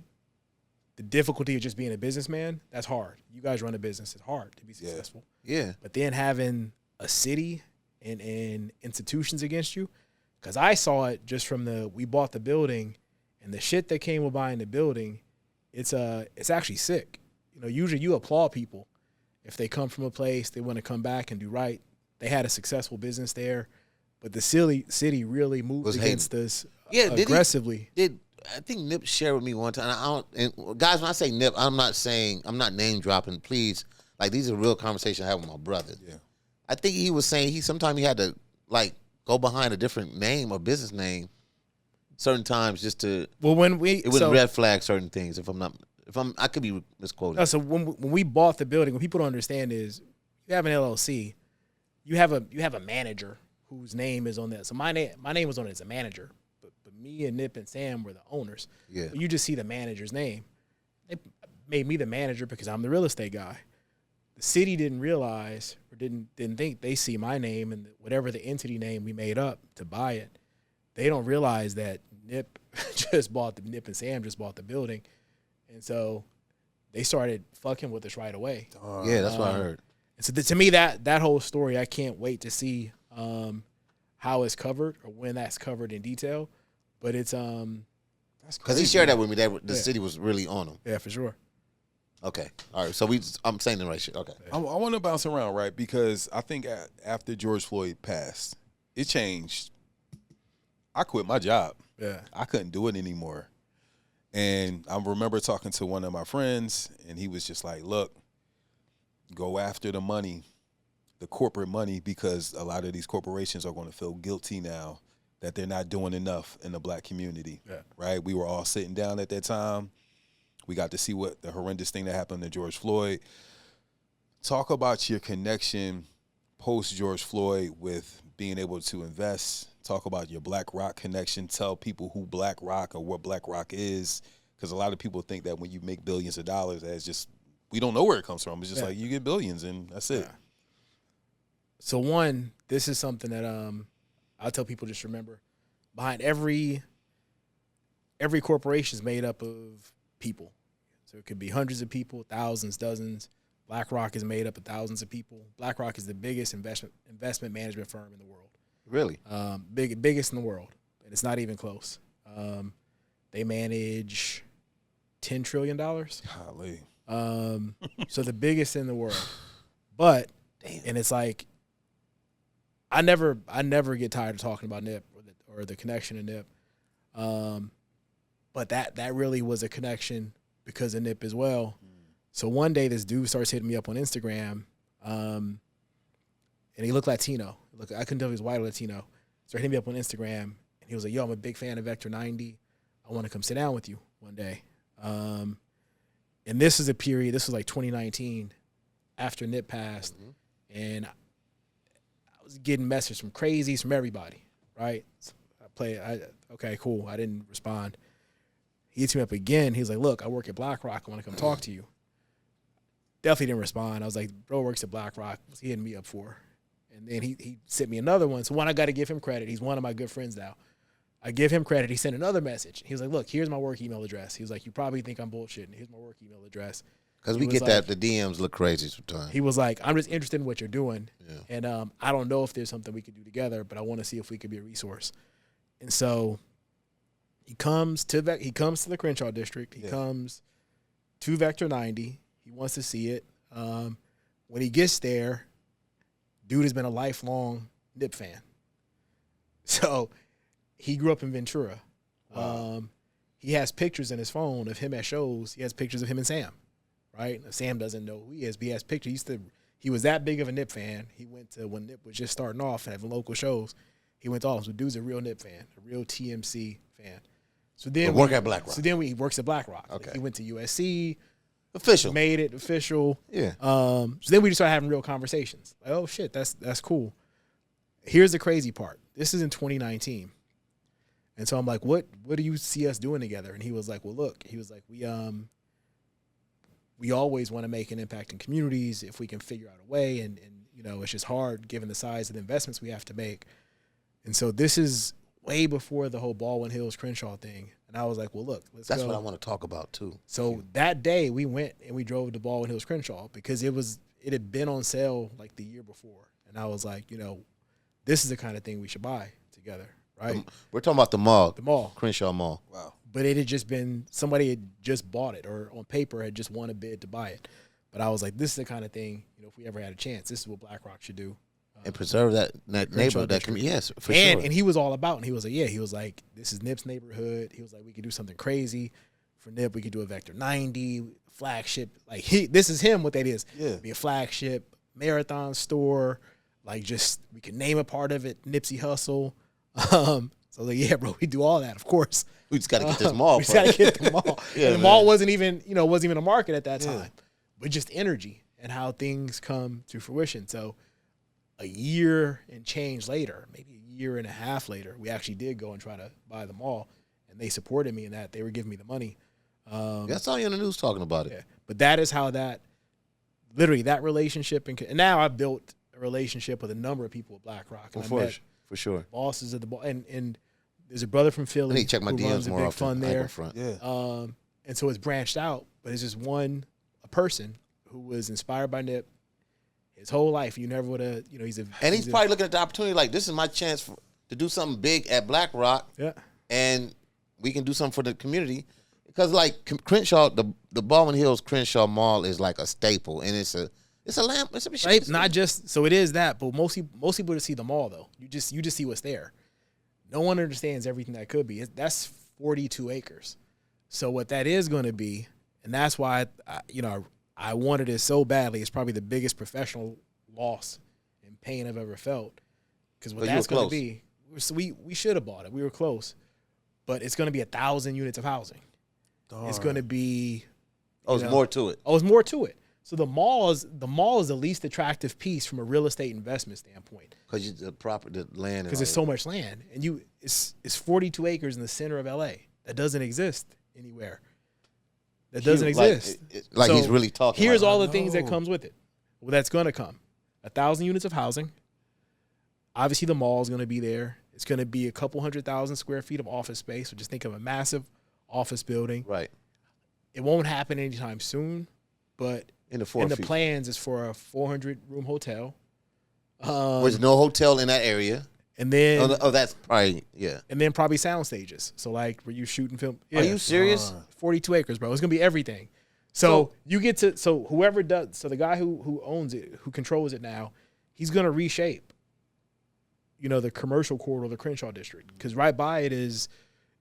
C: the difficulty of just being a businessman. That's hard. You guys run a business. It's hard to be successful.
B: Yeah.
C: But then having a city and institutions against you, because I saw it just from we bought the building, and the shit that came with buying the building, it's actually sick. Usually you applaud people if they come from a place, they want to come back and do right. They had a successful business there, but the city really moved against us aggressively.
B: I think Nip shared with me one time. And guys, when I say Nip, I'm not name dropping. Please, like, these are real conversations I have with my brother.
A: Yeah.
B: I think he was saying sometimes he had to go behind a different name or business name certain times just to.
C: Well, when it
B: wouldn't red flag certain things. I could be misquoted.
C: No, so when we bought the building, what people don't understand is you have an LLC, you have a manager whose name is on that. So my name was on it as a manager, but me and Nip and Sam were the owners.
B: Yeah.
C: You just see the manager's name. They made me the manager because I'm the real estate guy. The city didn't realize or didn't think they see my name and whatever the entity name we made up to buy it. They don't realize that Nip Nip and Sam just bought the building. And so they started fucking with us right away.
B: Yeah, that's what I heard.
C: And so to me, that whole story, I can't wait to see how it's covered or when that's covered in detail. But it's
B: because he shared that with me. That the city was really on him.
C: Yeah, for sure.
B: Okay, all right. So I'm saying the right shit. Okay,
A: I want to bounce around, right? Because I think after George Floyd passed, it changed. I quit my job.
C: Yeah,
A: I couldn't do it anymore. And I remember talking to one of my friends, and he was just like, look, go after the money, the corporate money, because a lot of these corporations are going to feel guilty now that they're not doing enough in the black community, right? We were all sitting down at that time. We got to see what the horrendous thing that happened to George Floyd. Talk about your connection post-George Floyd with being able to invest. Talk about your BlackRock connection. Tell people who BlackRock or what BlackRock is, because a lot of people think that when you make billions of dollars, that's just, we don't know where it comes from. It's just like you get billions and that's it.
C: So one, this is something that I'll tell people, just remember, behind every corporation is made up of people. So it could be hundreds of people, thousands, dozens. BlackRock is made up of thousands of people. BlackRock is the biggest investment management firm in the world.
B: Really?
C: Biggest in the world, and it's not even close. They manage $10 trillion.
A: Golly.
C: So the biggest in the world. But and it's like I never get tired of talking about Nip or the connection to Nip. But that really was a connection because of Nip as well. So one day this dude starts hitting me up on Instagram, and he looked Latino. Look, I couldn't tell if he was white or Latino. Started hitting me up on Instagram, and he was like, "Yo, I'm a big fan of Vector 90. I want to come sit down with you one day." And this is a period. This was like 2019, after Nip passed, and I was getting messages from crazies from everybody. Right? So okay, cool. I didn't respond. He hits me up again. He's like, "Look, I work at BlackRock. I want to come talk to you." Definitely didn't respond. I was like, "Bro works at BlackRock. What's he hitting me up for?" And then he sent me another one. So one, I got to give him credit. He's one of my good friends now. I give him credit. He sent another message. He was like, "Look, here's my work email address." He was like, "You probably think I'm bullshitting. Here's my work email address."
B: Because we get that the DMs look crazy sometimes.
C: He was like, "I'm just interested in what you're doing, and I don't know if there's something we could do together, but I want to see if we could be a resource." And so He comes to the Crenshaw district. He comes to Vector 90. He wants to see it. When he gets there, dude has been a lifelong Nip fan. So he grew up in Ventura. Wow. He has pictures in his phone of him at shows. He has pictures of him and Sam, right? Sam doesn't know who he is, but he has pictures. He was that big of a Nip fan. He went to, when Nip was just starting off and having local shows, he went to all of them. So dude's a real Nip fan, a real TMC fan. So then
B: work at BlackRock.
C: So then he works at BlackRock.
B: Okay.
C: Like he went to USC.
B: Official.
C: Made it official.
B: Yeah.
C: So then we just started having real conversations. Like, oh shit, that's cool. Here's the crazy part. This is in 2019. And so I'm like, what do you see us doing together? And he was like, well, look, he was like, we always want to make an impact in communities if we can figure out a way. And you know, it's just hard given the size of the investments we have to make. And so this is way before the whole Baldwin Hills Crenshaw thing. And I was like, well, look, let's go.
B: That's what I want to talk about too.
C: So that day we went and we drove to Baldwin Hills Crenshaw because it had been on sale like the year before. And I was like, you know, this is the kind of thing we should buy together, right?
B: We're talking about the mall.
C: The mall.
B: Crenshaw Mall.
A: Wow.
C: But it had just been, somebody had just bought it or on paper had just won a bid to buy it. But I was like, this is the kind of thing, you know, if we ever had a chance, this is what BlackRock should do.
B: And preserve that neighborhood, that community. Yes, for sure.
C: And he was all about, and he was like, yeah, he was like, this is Nip's neighborhood. He was like, we could do something crazy for Nip. We could do a Vector 90, flagship. Like, this is him, what that is.
A: Yeah.
C: Be a flagship, marathon store. Like, just, we could name a part of it Nipsey Hussle. So I was like, yeah, bro, we do all that, of course.
B: We just got to get this mall.
C: We just got to get the mall.
B: Yeah,
C: and the mall wasn't even a market at that time. But just energy and how things come to fruition. So a year and change later, maybe a year and a half later, we actually did go and try to buy the mall. And they supported me in that. They were giving me the money.
B: I saw you on the news talking about it.
C: Yeah. But that is how that relationship, and now I've built a relationship with a number of people at BlackRock. And
B: For sure.
C: Bosses at the ball. And there's a brother from Philly.
B: I need to check my DMs more often.
C: Fund there.
B: Front.
A: Yeah.
C: And so it's branched out, but it's just a person who was inspired by Nip his whole life. You never would have, you know, he's
B: probably looking at the opportunity like, this is my chance to do something big at BlackRock.
C: Yeah.
B: And we can do something for the community. Because like Crenshaw, the Baldwin Hills Crenshaw Mall is like a staple, and it's a lamp. It's a
C: right. Not just so it is that, but most people just see the mall though. You just see what's there. No one understands everything that could be. That's 42 acres. So what that is going to be, and that's why I wanted it so badly. It's probably the biggest professional loss and pain I've ever felt. Because what that's going to be, we should have bought it. We were close, but it's going to be 1,000 units of housing. Darn. It's going to be.
B: There's more to it.
C: There's more to it. So the mall is the least attractive piece from a real estate investment standpoint.
B: Because the land.
C: Because there's so much land, and it's 42 acres in the center of LA that doesn't exist anywhere. That doesn't exist.
B: Like so he's really talking.
C: Here's all the things that comes with it. Well, that's going to come. 1,000 units of housing. Obviously, the mall is going to be there. It's going to be a couple 100,000 square feet of office space. So just think of a massive office building.
B: Right.
C: It won't happen anytime soon, but in the plans is for a 400-room hotel.
B: There's no hotel in that area.
C: And then
B: that's probably
C: And then probably sound stages. So like where you shoot and film. Yeah.
B: Are you serious?
C: 42 acres, bro. It's gonna be everything. So you get to whoever does the guy who owns it, who controls it now, he's gonna reshape, the commercial corridor of the Crenshaw district. Because right by it is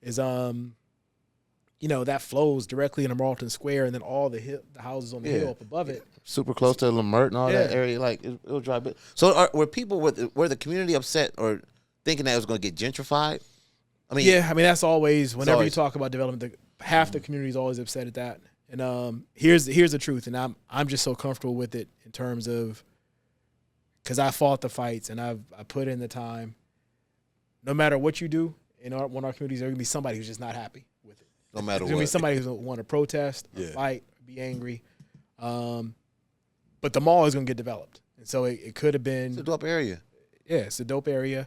C: that flows directly into Marlton Square, and then all the houses on the hill up above it.
B: Super close to Lamert and all that area. Like, it'll drive it. So were the community upset or thinking that it was going to get gentrified? I mean,
C: that's always, whenever you talk about development, half the community is always upset at that. And here's the truth, and I'm just so comfortable with it in terms of, because I fought the fights and I put in the time. No matter what you do in one of our communities, there's going to be somebody who's just not happy with it.
B: No matter what.
C: There's going to be somebody who's going to want to protest, fight, be angry. But the mall is going to get developed. And so it could have been.
B: It's a dope area.
C: Yeah, it's a dope area.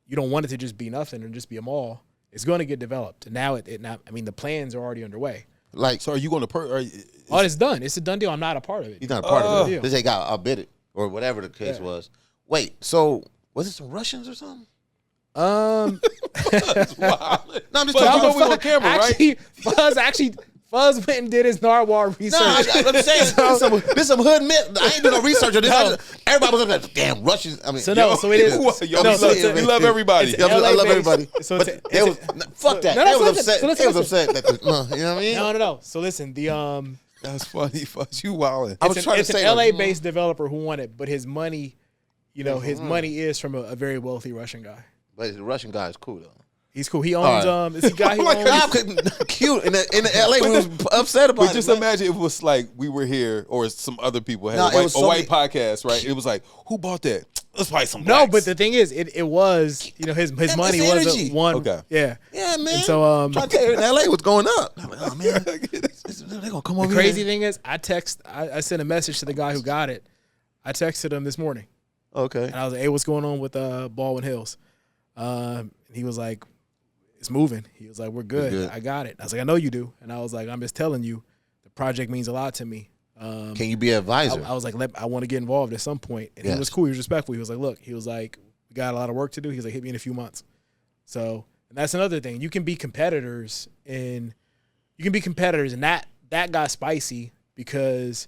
C: You don't want it to just be nothing and just be a mall. It's going to get developed. And now the plans are already underway.
B: Like,
A: so are you going to
C: it's done. It's a done deal. I'm not a part of it.
B: He's not a part of it. This ain't got outbid it or whatever the case was. Wait, so was it some Russians or something?
A: That's wild.
B: No, I'm just
A: But
B: talking
A: you know
B: about
A: we on camera, right?
C: Fuzz went and did his narwhal research.
B: No, I'm saying this some hood myth. I ain't doing no research on this.
C: No.
B: Everybody was like, damn, Russians. I mean,
C: So no, so it is.
A: Yo,
C: no,
A: we
C: so
A: love,
C: it's a-
A: we love everybody.
C: it's
B: I
C: LA
B: love everybody.
C: So
B: But
C: it's a-
B: they was, fuck that.
C: No,
B: They
C: no,
B: was
C: so
B: upset.
C: listen,
B: They was
C: listen.
B: upset. That you know what I mean?
C: No. So listen, the
A: That's funny. Fuzz, you wildin'.
B: I was trying to
C: it's
B: say
C: an
B: like,
C: LA-based developer who won it, but his money, his money is from a very wealthy Russian guy.
B: But the Russian guy is cool though.
C: He's cool. He owns
B: All
C: it's the guy who owns.
B: Nah, cute in the LA. We was upset about
A: But
B: it.
A: just
B: man.
A: imagine if it was like we were here or some other people had
B: No, it
A: a
B: was
A: white,
B: so
A: white
B: many-
A: podcast, right? It was like, who bought that? Let's buy some
C: No,
A: blacks.
C: but the thing is, it was his money
B: it's
C: wasn't
B: energy.
C: one.
A: Okay.
C: Yeah.
B: Yeah, man.
C: And so
B: I tell you, in LA was going up. I'm like, oh man, they gonna come over
C: the crazy
B: here.
C: thing is, I sent a message to the guy who got it. I texted him this morning,
B: Okay.
C: and I was like, "Hey, what's going on with Baldwin Hills?" And he was like, "It's moving." He was like, "We're good.
B: good.
C: I got it." I was like, "I know you do," and I was like, "I'm just telling you, the project means a lot to me."
B: Can you be an advisor?
C: I was like, I want to get involved at some point. And he
B: Yes.
C: was cool. He was respectful. He was like, look, we got a lot of work to do. He was like, hit me in a few months. So, and that's another thing. You can be competitors and that got spicy because,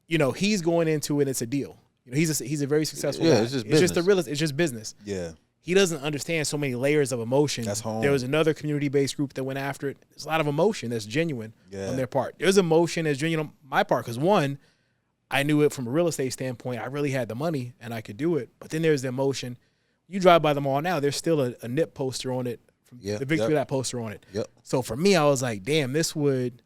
C: he's going into it. It's a deal. He's a very successful guy.
B: It's just business.
C: It's just business.
A: yeah.
C: He doesn't understand so many layers of emotion.
A: That's home.
C: There was another community-based group that went after it. There's a lot of emotion that's genuine
A: Yeah.
C: on their part. There's emotion that's genuine on my part because, one, I knew it from a real estate standpoint. I really had the money and I could do it. But then there's the emotion. You drive by the mall now, there's still a NIP poster on it, from
B: Yeah.
C: the victory of that poster on it.
B: Yep.
C: So for me, I was like, damn, this would,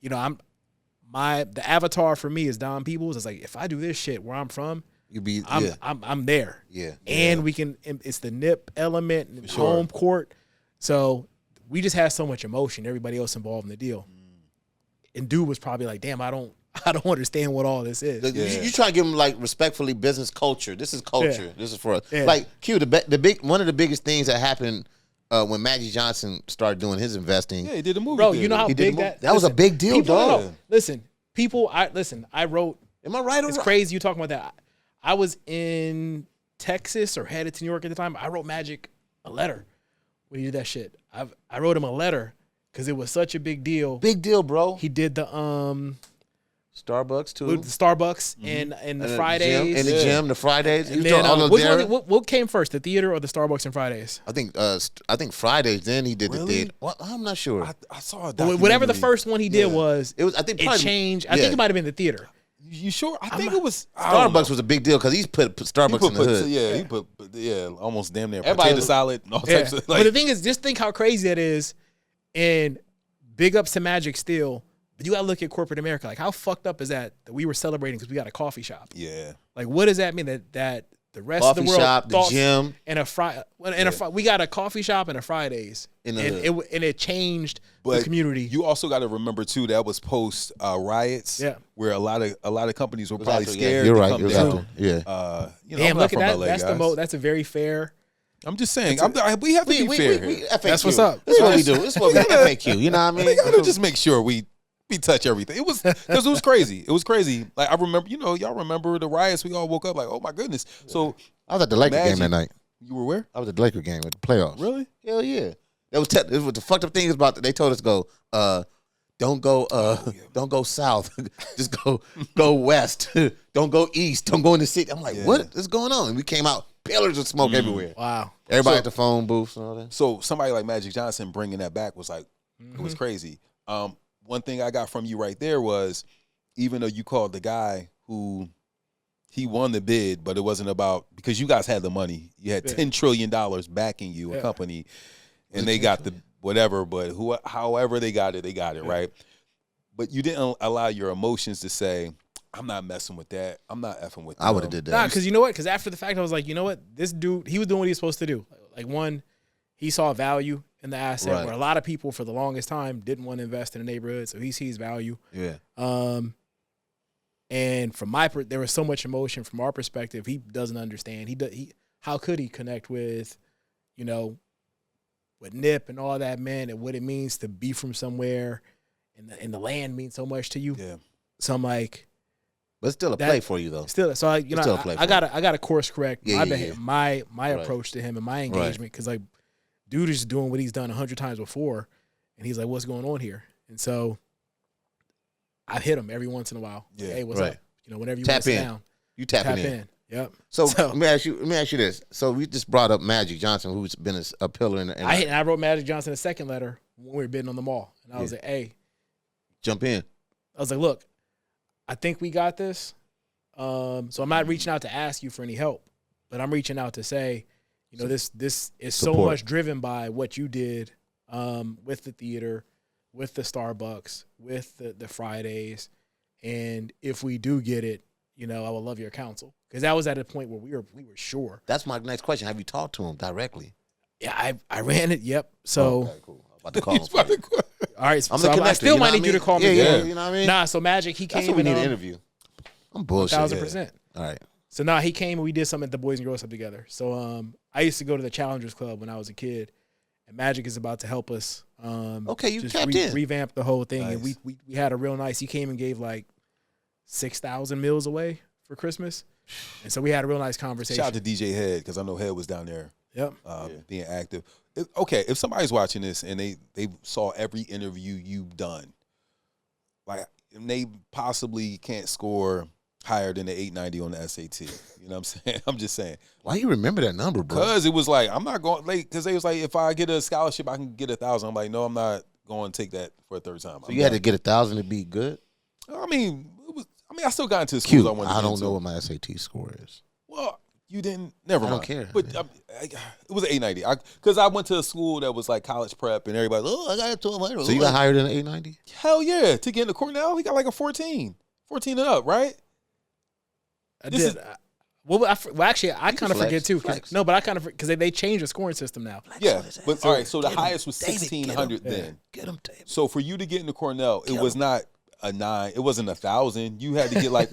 C: the avatar for me is Don Peebles. It's like, if I do this shit where I'm from,
B: You be
C: I'm there.
B: yeah.
C: And we can, it's the NIP element, and
A: sure.
C: home court. So we just had so much emotion, everybody else involved in the deal. And dude was probably like, damn, I don't understand what all this is.
B: You try to give them like respectfully business culture. This is culture.
C: Yeah.
B: This is for us.
C: Yeah.
B: Like Q, one of the biggest things that happened when Magic Johnson started doing his investing.
A: Yeah, he did a movie.
C: Bro,
A: theater.
C: you know how
B: He did
C: big
B: the
C: that
B: movie. That was a big deal,
C: people,
B: dog.
C: no, listen, I wrote,
B: Am I right or
C: it's
B: wrong?
C: crazy you talking about that. I was in Texas or headed to New York at the time. I wrote Magic a letter when he did that shit. I wrote him a letter because it was such a big deal.
B: Big deal, bro.
C: He did the
B: Starbucks too.
C: with the Starbucks and the Fridays.
B: In the gym, the Fridays.
C: And
B: You
C: then,
B: all
C: which
B: there.
C: one, what came first, the theater or the Starbucks and Fridays?
B: I think Fridays. Then he did the
A: Really?
B: theater. Well, I'm not sure.
A: I saw a
C: Whatever the
A: documentary.
C: first one he did was,
B: It was. I think
C: it
B: probably,
C: changed. I
B: yeah.
C: think it might have been the theater.
A: You sure? I think it was I don't know.
B: Starbucks was a big deal because he's put
A: He
B: Starbucks in the hood.
A: yeah, he put almost damn near
B: Everybody
A: potato
B: was-
A: salad and all
C: Yeah.
A: types of
C: But the thing is, just think how crazy that is. And big ups to Magic still. But you got to look at corporate America. Like, how fucked up is that we were celebrating because we got a coffee shop?
A: yeah.
C: Like, what does that mean? That the rest
B: Coffee
C: of the world
B: shop, the
C: thought-
B: gym.
C: and we got a coffee shop and a Fridays,
B: In the
C: and it changed the
A: But
C: community.
A: You also got to remember too that was post riots,
C: Yeah.
A: where a lot of companies were probably
B: after, yeah.
A: scared.
B: You're
A: to
B: right.
A: come
B: It was
A: down.
B: after. Yeah.
A: I'm
C: Damn,
A: not
C: look
A: from
C: at that.
A: LA,
C: That's
A: guys.
C: That's a very fair.
A: I'm just saying. We have to be fair here.
B: FAQ.
C: That's what's up.
B: That's what we do. This is what we FAQ. You know what I
A: We gotta
B: mean?
A: just make sure we touch everything. It was because it was crazy. It was crazy. Like I remember, y'all remember the riots. We all woke up like, oh my goodness. So
B: I was at the Laker
A: Magic.
B: game that night.
A: you were where?
B: I was at the Laker game with the playoffs.
A: Really?
B: Hell yeah. That was it was the fucked up thing is about. They told us don't go south. Just go west. Don't go east. Don't go in the city. I'm like, what is going on? And we came out, pillars of smoke everywhere.
C: Wow.
B: Everybody at the phone booths and all that.
A: So somebody like Magic Johnson bringing that back was like, it was crazy. One thing I got from you right there was, even though you called the guy who he won the bid, but it wasn't about because you guys had the money. You had $10 trillion backing you, a company, and they got the whatever. But however they got it right. But you didn't allow your emotions to say, "I'm not messing with that. I'm not effing with that."
B: I would have did that.
C: Nah, because you know what? Because after the fact, I was like, you know what? This dude, he was doing what he was supposed to do. Like, one, he saw value in the asset
B: Right.
C: where a lot of people for the longest time didn't want to invest in the neighborhood, so he sees value.
B: Yeah.
C: And from there was so much emotion from our perspective. He doesn't understand. How could he connect with, what NIP and all that meant and what it means to be from somewhere, and the land means so much to you.
A: Yeah.
C: So I'm like,
B: But it's still a play for you though.
C: Still, so I got to course correct my approach to him and my engagement because like, dude is doing what he's done 100 times before, and he's like, "What's going on here?" And so I hit him every once in a while. Yeah. Hey, what's up? Whenever you
B: tap
C: in,
B: down, you tap in.
C: Yep.
B: So let me ask you this. So we just brought up Magic Johnson, who's been a pillar in.
C: I wrote Magic Johnson a second letter when we were bidding on the mall, and I was like, "Hey,
B: jump in."
C: I was like, "Look, I think we got this. So I'm not reaching out to ask you for any help, but I'm reaching out to say, this is so much driven by what you did with the theater, with the Starbucks, with the Fridays, and if we do get it, I would love your counsel." Because that was at a point where we were sure.
B: That's my next question. Have you talked to him directly?
C: Yeah, I ran it. Yep. So
B: okay, cool. I'm about to call him.
C: All right. So I still might need you to call me.
B: Yeah, you know what I mean?
C: Nah. So Magic, he came.
B: That's what we need an interview. I'm bullshit.
C: 1,000%.
B: All right.
C: So he came and we did something at the Boys and Girls Club together. So I used to go to the Challengers Club when I was a kid, and Magic is about to help us.
B: Okay, you
C: just
B: tapped in.
C: Revamp the whole thing,
A: Nice.
C: and we had a real nice. He came and gave like 6,000 meals away for Christmas, and so we had a real nice conversation.
A: Shout out to DJ Head because I know Head was down there.
C: Yep.
A: Being active. If somebody's watching this and they saw every interview you've done, like, and they possibly can't score higher than the 890 on the SAT. You know what I'm saying? I'm just saying.
B: Why you remember that number, bro?
A: Because it was like, I'm not going late. Because they was like, if I get a scholarship, I can get 1,000. I'm like, no, I'm not going to take that for a third time.
B: So you had to get 1,000 to be good?
A: I still got into schools I wanted to
B: I
A: get
B: don't
A: into.
B: know what my SAT score is.
A: Well, you didn't. Never mind.
B: I don't care.
A: But it was 890. Because I went to a school that was like college prep, and everybody, I got a 1,200.
B: So you got higher than 890?
A: Hell yeah! To get into Cornell, he got like a 14 and up, right?
C: I did. Actually, I kind of forget too. No, but I kind of because they changed the scoring system now.
A: Yeah, but all right. So the highest was 1,600 then.
B: Get him, David.
A: So for you to get into Cornell, it was not a 9. It wasn't 1,000. You had to get like.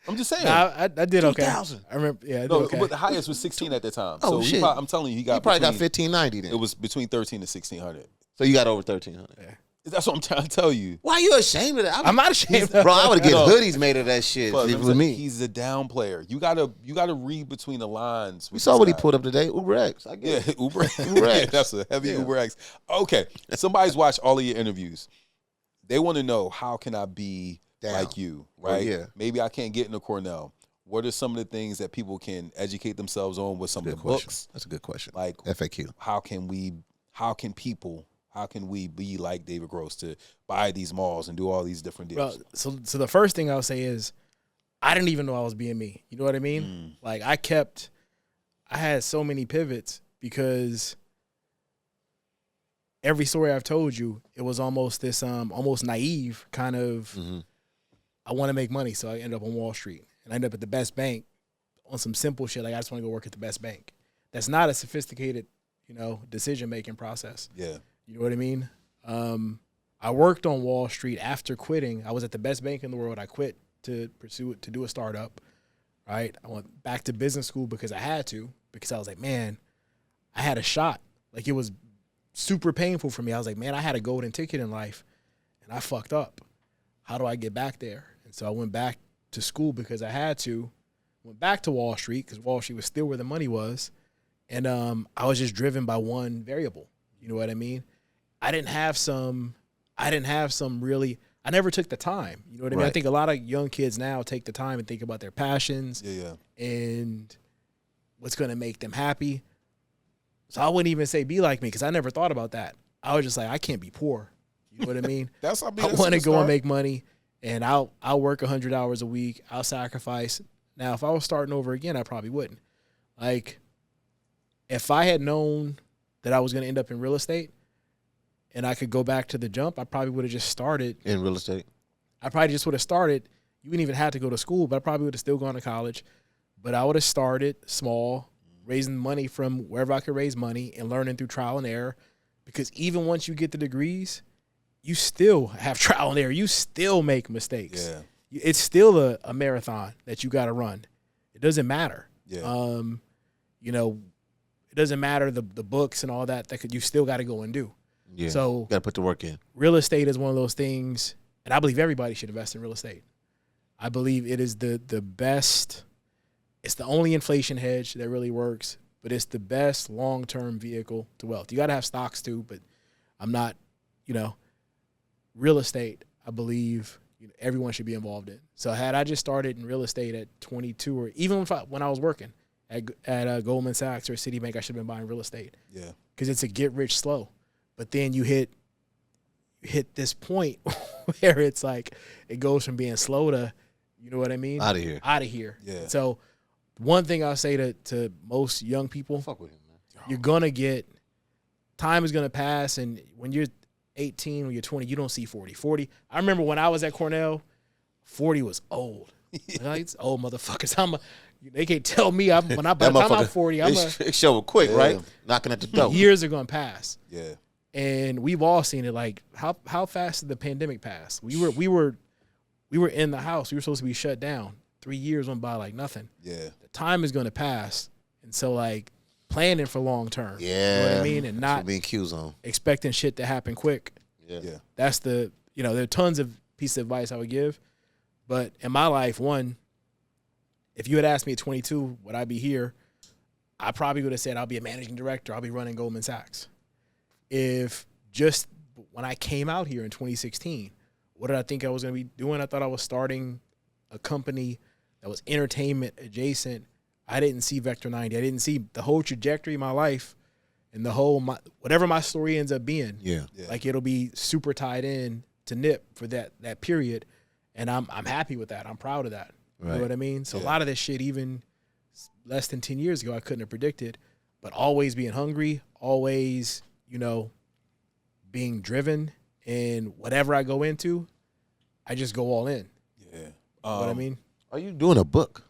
A: I'm just saying.
C: Nah, I did okay.
B: 2,000.
C: I remember. Yeah, I did
A: No,
C: okay.
A: but the highest was 16 at the time.
B: Oh,
A: so
B: shit.
A: I'm telling you, he
B: probably got 1,590 then.
A: It was between 13 and 1,600.
B: So you got over 1,300.
C: Yeah.
A: That's what I'm trying to tell you.
B: Why are you ashamed of that?
C: I'm not ashamed. Bro,
B: I would get
A: No.
B: hoodies made of that shit
A: But
B: with me.
A: He's a down player. You gotta read between the lines.
B: We saw what he pulled up today. Uber X. I get it.
A: Uber
B: Uber X.
A: That's a heavy Uber X. Okay, somebody's watched all of your interviews. They want to know, how can I be like you, right?
B: Yeah.
A: Maybe I can't get into Cornell. What are some of the things that people can educate themselves on with some of the books?
B: That's a good question.
A: Like
B: FAQ.
A: How can we be like David Gross to buy these malls and do all these different deals?
C: Bro, so the first thing I'll say is, I didn't even know I was being me. You know what I mean? Like I had so many pivots because every story I've told you, it was almost this almost naive kind of, I want to make money, so I ended up on Wall Street. And I ended up at the best bank on some simple shit, like I just want to go work at the best bank. That's not a sophisticated, decision-making process.
A: Yeah.
C: You know what I mean? I worked on Wall Street after quitting. I was at the best bank in the world. I quit to pursue it, to do a startup, right? I went back to business school because I had to, because I was like, man, I had a shot. Like, it was super painful for me. I was like, man, I had a golden ticket in life, and I fucked up. How do I get back there? And so I went back to school because I had to. Went back to Wall Street because Wall Street was still where the money was. And I was just driven by one variable. You know what I mean? I never took the time. You know what I mean?
B: Right.
C: I think a lot of young kids now take the time and think about their passions and what's going to make them happy. So I wouldn't even say be like me because I never thought about that. I was just like, I can't be poor. You know what I mean?
A: I
C: want to go and make money, and I'll work 100 hours a week. I'll sacrifice. Now, if I was starting over again, I probably wouldn't. Like, if I had known that I was going to end up in real estate and I could go back to the jump, I probably would have just started.
B: In real estate?
C: I probably just would have started. You wouldn't even have to go to school, but I probably would have still gone to college. But I would have started small, raising money from wherever I could raise money and learning through trial and error. Because even once you get the degrees, you still have trial and error. You still make mistakes.
A: Yeah.
C: It's still a marathon that you got to run. It doesn't matter.
A: Yeah.
C: It doesn't matter the books and all that you still got to go and do.
B: Yeah.
C: So
B: got to put the work in.
C: Real estate is one of those things, and I believe everybody should invest in real estate. I believe it is the best. It's the only inflation hedge that really works, but it's the best long-term vehicle to wealth. You got to have stocks too, but I'm not, real estate, I believe everyone should be involved in. So had I just started in real estate at 22, or even when I was working at Goldman Sachs or Citibank, I should have been buying real estate.
A: Yeah.
C: Because it's a get rich slow. But then you hit this point where it's like it goes from being slow to, you know what I mean?
B: Out of here.
C: Out of here.
A: Yeah.
C: So one thing I'll say to most young people,
B: Fuck with him, man.
C: you're going to get, time is going to pass, and when you're 18, when you're 20, you don't see 40. 40, I remember when I was at Cornell, 40 was old. Like, it's old motherfuckers. They can't tell me by the time I'm 40,
B: it show quick, right? Knocking at the door.
C: Years are going to pass.
A: Yeah.
C: And we've all seen it. Like, how fast did the pandemic pass? We were in the house. We were supposed to be shut down. 3 years went by like nothing.
A: Yeah.
C: The time is going to pass. And so, like, planning for long term.
B: Yeah.
C: You know what I mean? And not
B: being Q's on.
C: expecting shit to happen quick.
B: Yeah.
A: Yeah.
C: That's there are tons of pieces of advice I would give. But in my life, one, if you had asked me at 22, would I be here? I probably would have said I'll be a managing director. I'll be running Goldman Sachs. If just when I came out here in 2016, what did I think I was going to be doing? I thought I was starting a company that was entertainment adjacent. I didn't see Vector 90. I didn't see the whole trajectory of my life and whatever my story ends up being.
B: Yeah.
C: Like, it'll be super tied in to Nip for that period. And I'm happy with that. I'm proud of that. You know what I mean? So a lot of this shit, even less than 10 years ago, I couldn't have predicted. But always being hungry, always, being driven, and whatever I go into, I just go all in.
A: Yeah.
C: You know what I mean?
B: Are you doing a book?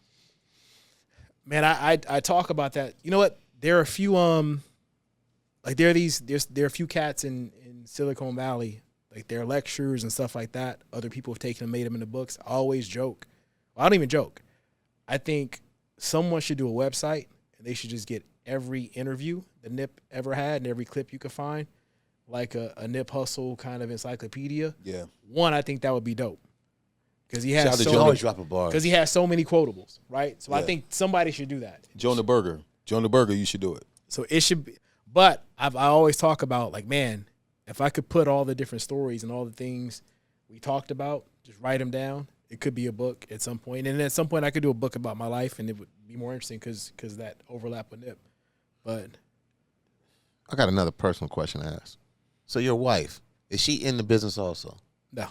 C: Man, I talk about that. You know what? There are a few there are a few cats in Silicon Valley, like their lectures and stuff like that. Other people have taken them, made them into books. I always joke. Well, I don't even joke. I think someone should do a website, and they should just get every interview that Nip ever had and every clip you could find, like a Nip Hussle kind of encyclopedia.
A: Yeah.
C: One, I think that would be dope. Because he has
B: drop a bar.
C: because he has so many quotables, right? So I
A: Yeah.
C: think somebody should do that.
A: Jonah Berger, you should do it.
C: So it should be, but I always talk about, like, man, if I could put all the different stories and all the things we talked about, just write them down, it could be a book at some point. And at some point I could do a book about my life, and it would be more interesting because that overlap with Nip. But
B: I got another personal question to ask. So your wife, is she in the business also?
C: no,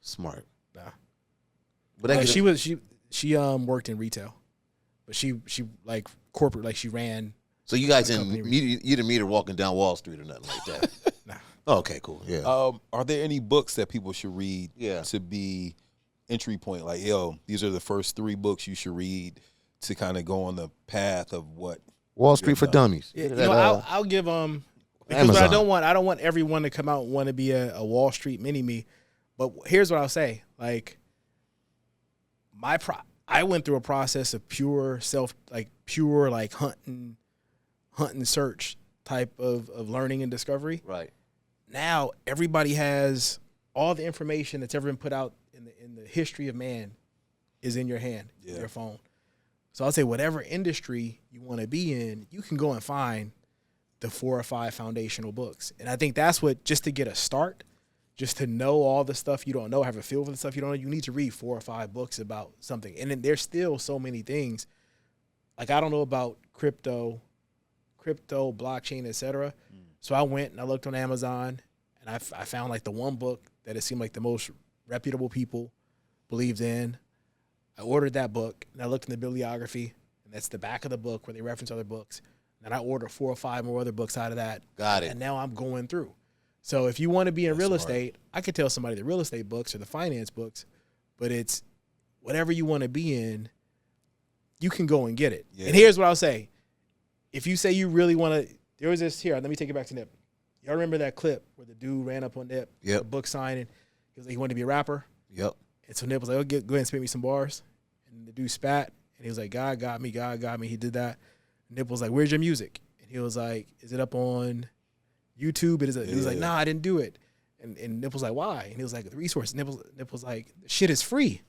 B: Smart.
C: no.
B: But
C: She worked in retail, but she like corporate, like she ran.
B: So you guys
C: a
B: didn't
C: company.
B: you didn't meet her walking down Wall Street or nothing like that?
C: Nah.
B: Oh, okay, cool. Yeah.
A: Are there any books that people should read
B: Yeah.
A: to be entry point? Like, these are the first 3 books you should read to kind of go on the path of what.
B: Wall Street for Dummies.
C: Yeah, I'll give because
B: Amazon.
C: I don't want everyone to come out and want to be a Wall Street mini me. But here's what I'll say: like, I went through a process of pure hunting search type of learning and discovery.
B: Right.
C: Now everybody has all the information that's ever been put out in the history of man is in your hand, in your phone. So I'll say whatever industry you want to be in, you can go and find the 4 or 5 foundational books. And I think that's what, just to get a start, just to know all the stuff you don't know, have a feel for the stuff you don't know, you need to read 4 or 5 books about something. And then there's still so many things. Like, I don't know about crypto, blockchain, etc. So I went and I looked on Amazon, and I found like the one book that it seemed like the most reputable people believed in. I ordered that book, and I looked in the bibliography, and that's the back of the book where they reference other books. And I ordered 4 or 5 more other books out of that.
B: Got it.
C: And now I'm going through. So if you want to be in real estate, I could tell somebody the real estate books or the finance books, but it's whatever you want to be in, you can go and get it.
A: Yeah.
C: And here's what I'll say. If you say you really want to, there was this here, let me take it back to Nip. Y'all remember that clip where the dude ran up on Nip,
B: Yep.
C: the book signing, he was like, he wanted to be a rapper.
B: Yep.
C: And so Nip was like, oh, go ahead and spit me some bars. And the dude spat, and he was like, God got me. He did that. Nip was like, where's your music? And he was like, is it up on YouTube? He was like, nah, I didn't do it. And Nip was like, why? And he was like, the resource. Nip was like, the shit is free.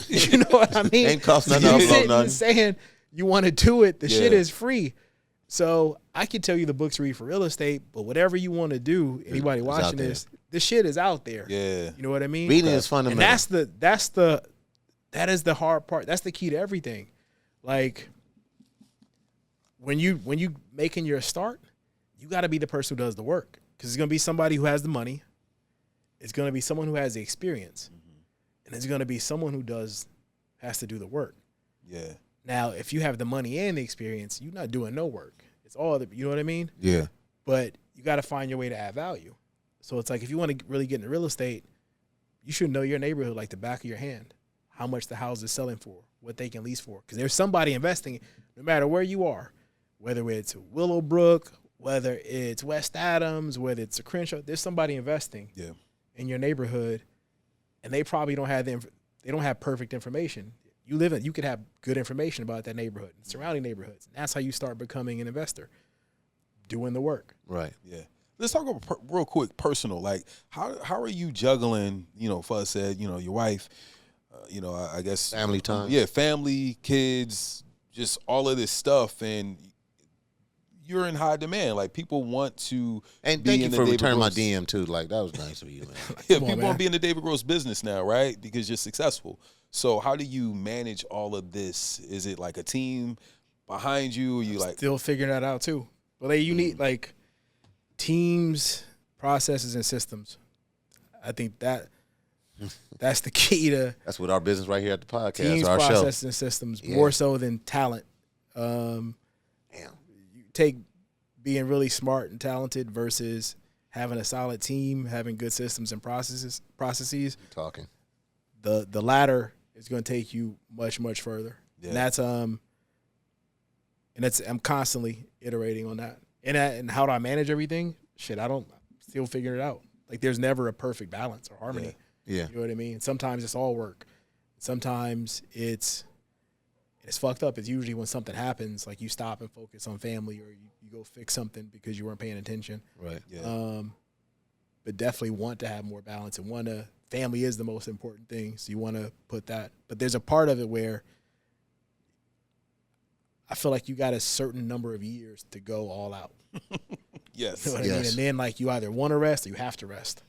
C: You know what I mean?
B: Ain't cost nothing.
C: You
B: Upload
C: sitting
B: nothing.
C: and saying you want to do it. The shit
A: Yeah.
C: is free. So I can tell you the books to read for real estate, but whatever you want to do, anybody
B: It's
C: watching
B: out there.
C: this shit is out there.
A: Yeah.
C: You know what I mean?
B: Reading is fundamental.
C: And that is the hard part. That's the key to everything. Like when you making your start, you got to be the person who does the work, because it's going to be somebody who has the money. It's going to be someone who has the experience, and it's going to be someone who has to do the work.
A: Yeah.
C: Now, if you have the money and the experience, you're not doing no work. It's all you know what I mean?
B: Yeah.
C: But you got to find your way to add value. So it's like, if you want to really get into real estate, you should know your neighborhood like the back of your hand, how much the house is selling for, what they can lease for. Because there's somebody investing, no matter where you are, whether it's Willowbrook, whether it's West Adams, whether it's a Crenshaw, there's somebody investing in your neighborhood, and they probably don't have they don't have perfect information. You could have good information about that neighborhood and surrounding neighborhoods. And that's how you start becoming an investor, doing the work.
B: Right.
A: Yeah. Let's talk about real quick personal. Like, how are you juggling? You know, Fuzz said, you know, your wife. You know, I guess
B: Family time.
A: Yeah, family, kids, just all of this stuff, and you're in high demand. Like, people want to.
B: And
A: be
B: thank
A: in
B: you
A: the
B: for
A: David
B: returning my
A: Gross-
B: DM too. Like, that was nice of you, man.
A: Yeah,
C: Come on,
A: people
C: man.
A: want to be in the David Gross business now, right? Because you're successful. So how do you manage all of this? Is it like a team behind you? Or you like
C: Still figuring that out too. But like, you need like teams, processes, and systems. I think that's the key to
B: That's what our business right here at the podcast,
C: teams,
B: our show.
C: processes, and systems,
B: Yeah.
C: more so than talent.
B: Damn.
C: You take being really smart and talented versus having a solid team, having good systems and processes.
B: Talking.
C: The latter is going to take you much, much further.
A: Yeah.
C: And that's I'm constantly iterating on that. And how do I manage everything? Shit, I'm still figuring it out. Like, there's never a perfect balance or harmony.
B: Yeah.
C: You know what I mean? Sometimes it's all work. Sometimes it's fucked up. It's usually when something happens, like you stop and focus on family, or you go fix something because you weren't paying attention.
B: Right.
A: yeah.
C: But definitely want to have more balance, and family is the most important thing. So you want to put that. But there's a part of it where I feel like you got a certain number of years to go all out.
A: Yes.
C: You know what I mean? And then like you either want to rest or you have to rest.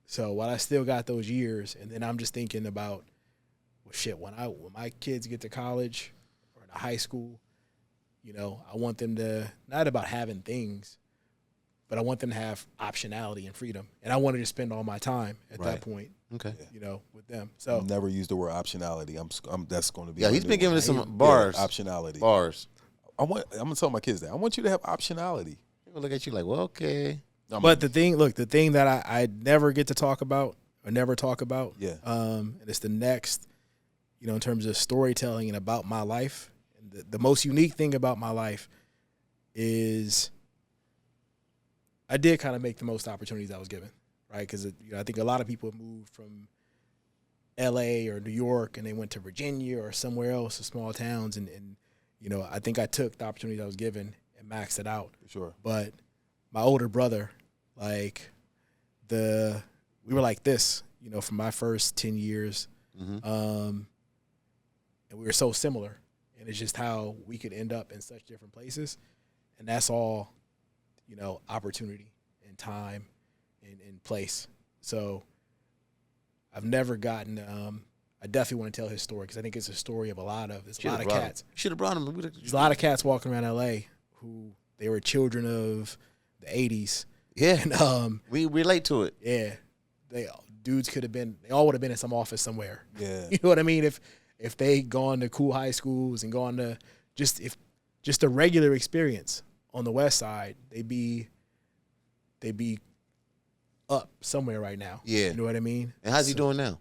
C: So while I still got those years, and then I'm just thinking about, well, shit, when my kids get to college or to high school, you know, I want them to, not about having things, but I want them to have optionality and freedom. And I want to just spend all my time at
B: Right.
C: that point,
B: Okay.
C: you know, with them. So
A: Never use the word optionality. I'm that's going to be.
B: Yeah,
A: my
B: he's
A: new
B: been giving
A: one.
B: us some
A: Yeah,
B: bars.
A: optionality.
B: Bars.
A: I'm gonna tell my kids that. I want you to have optionality.
B: People look at you like, well, okay.
C: but the thing that I never get to talk about or never talk about,
A: Yeah.
C: and it's the next, you know, in terms of storytelling and about my life. And the most unique thing about my life is I did kind of make the most opportunities I was given, right? Because I think a lot of people moved from L.A. or New York and they went to Virginia or somewhere else, the small towns, and you know, I think I took the opportunities I was given and maxed it out.
A: For sure.
C: But my older brother, like we were like this, you know, for my first 10 years.
B: Mm-hmm.
C: And we were so similar. And it's just how we could end up in such different places. And that's all, you know, opportunity and time and place. So I've never gotten, I definitely want to tell his story because I think it's a story of a lot of cats.
B: Should have brought him.
C: There's a lot of cats walking around L.A. who they were children of the 80s.
B: Yeah.
C: And
B: We relate to it.
C: yeah, they all would have been in some office somewhere.
A: Yeah.
C: You know what I mean? If they gone to cool high schools and gone to just a regular experience on the West Side, they'd be up somewhere right now.
B: Yeah.
C: You know what I mean?
B: And how's he doing now?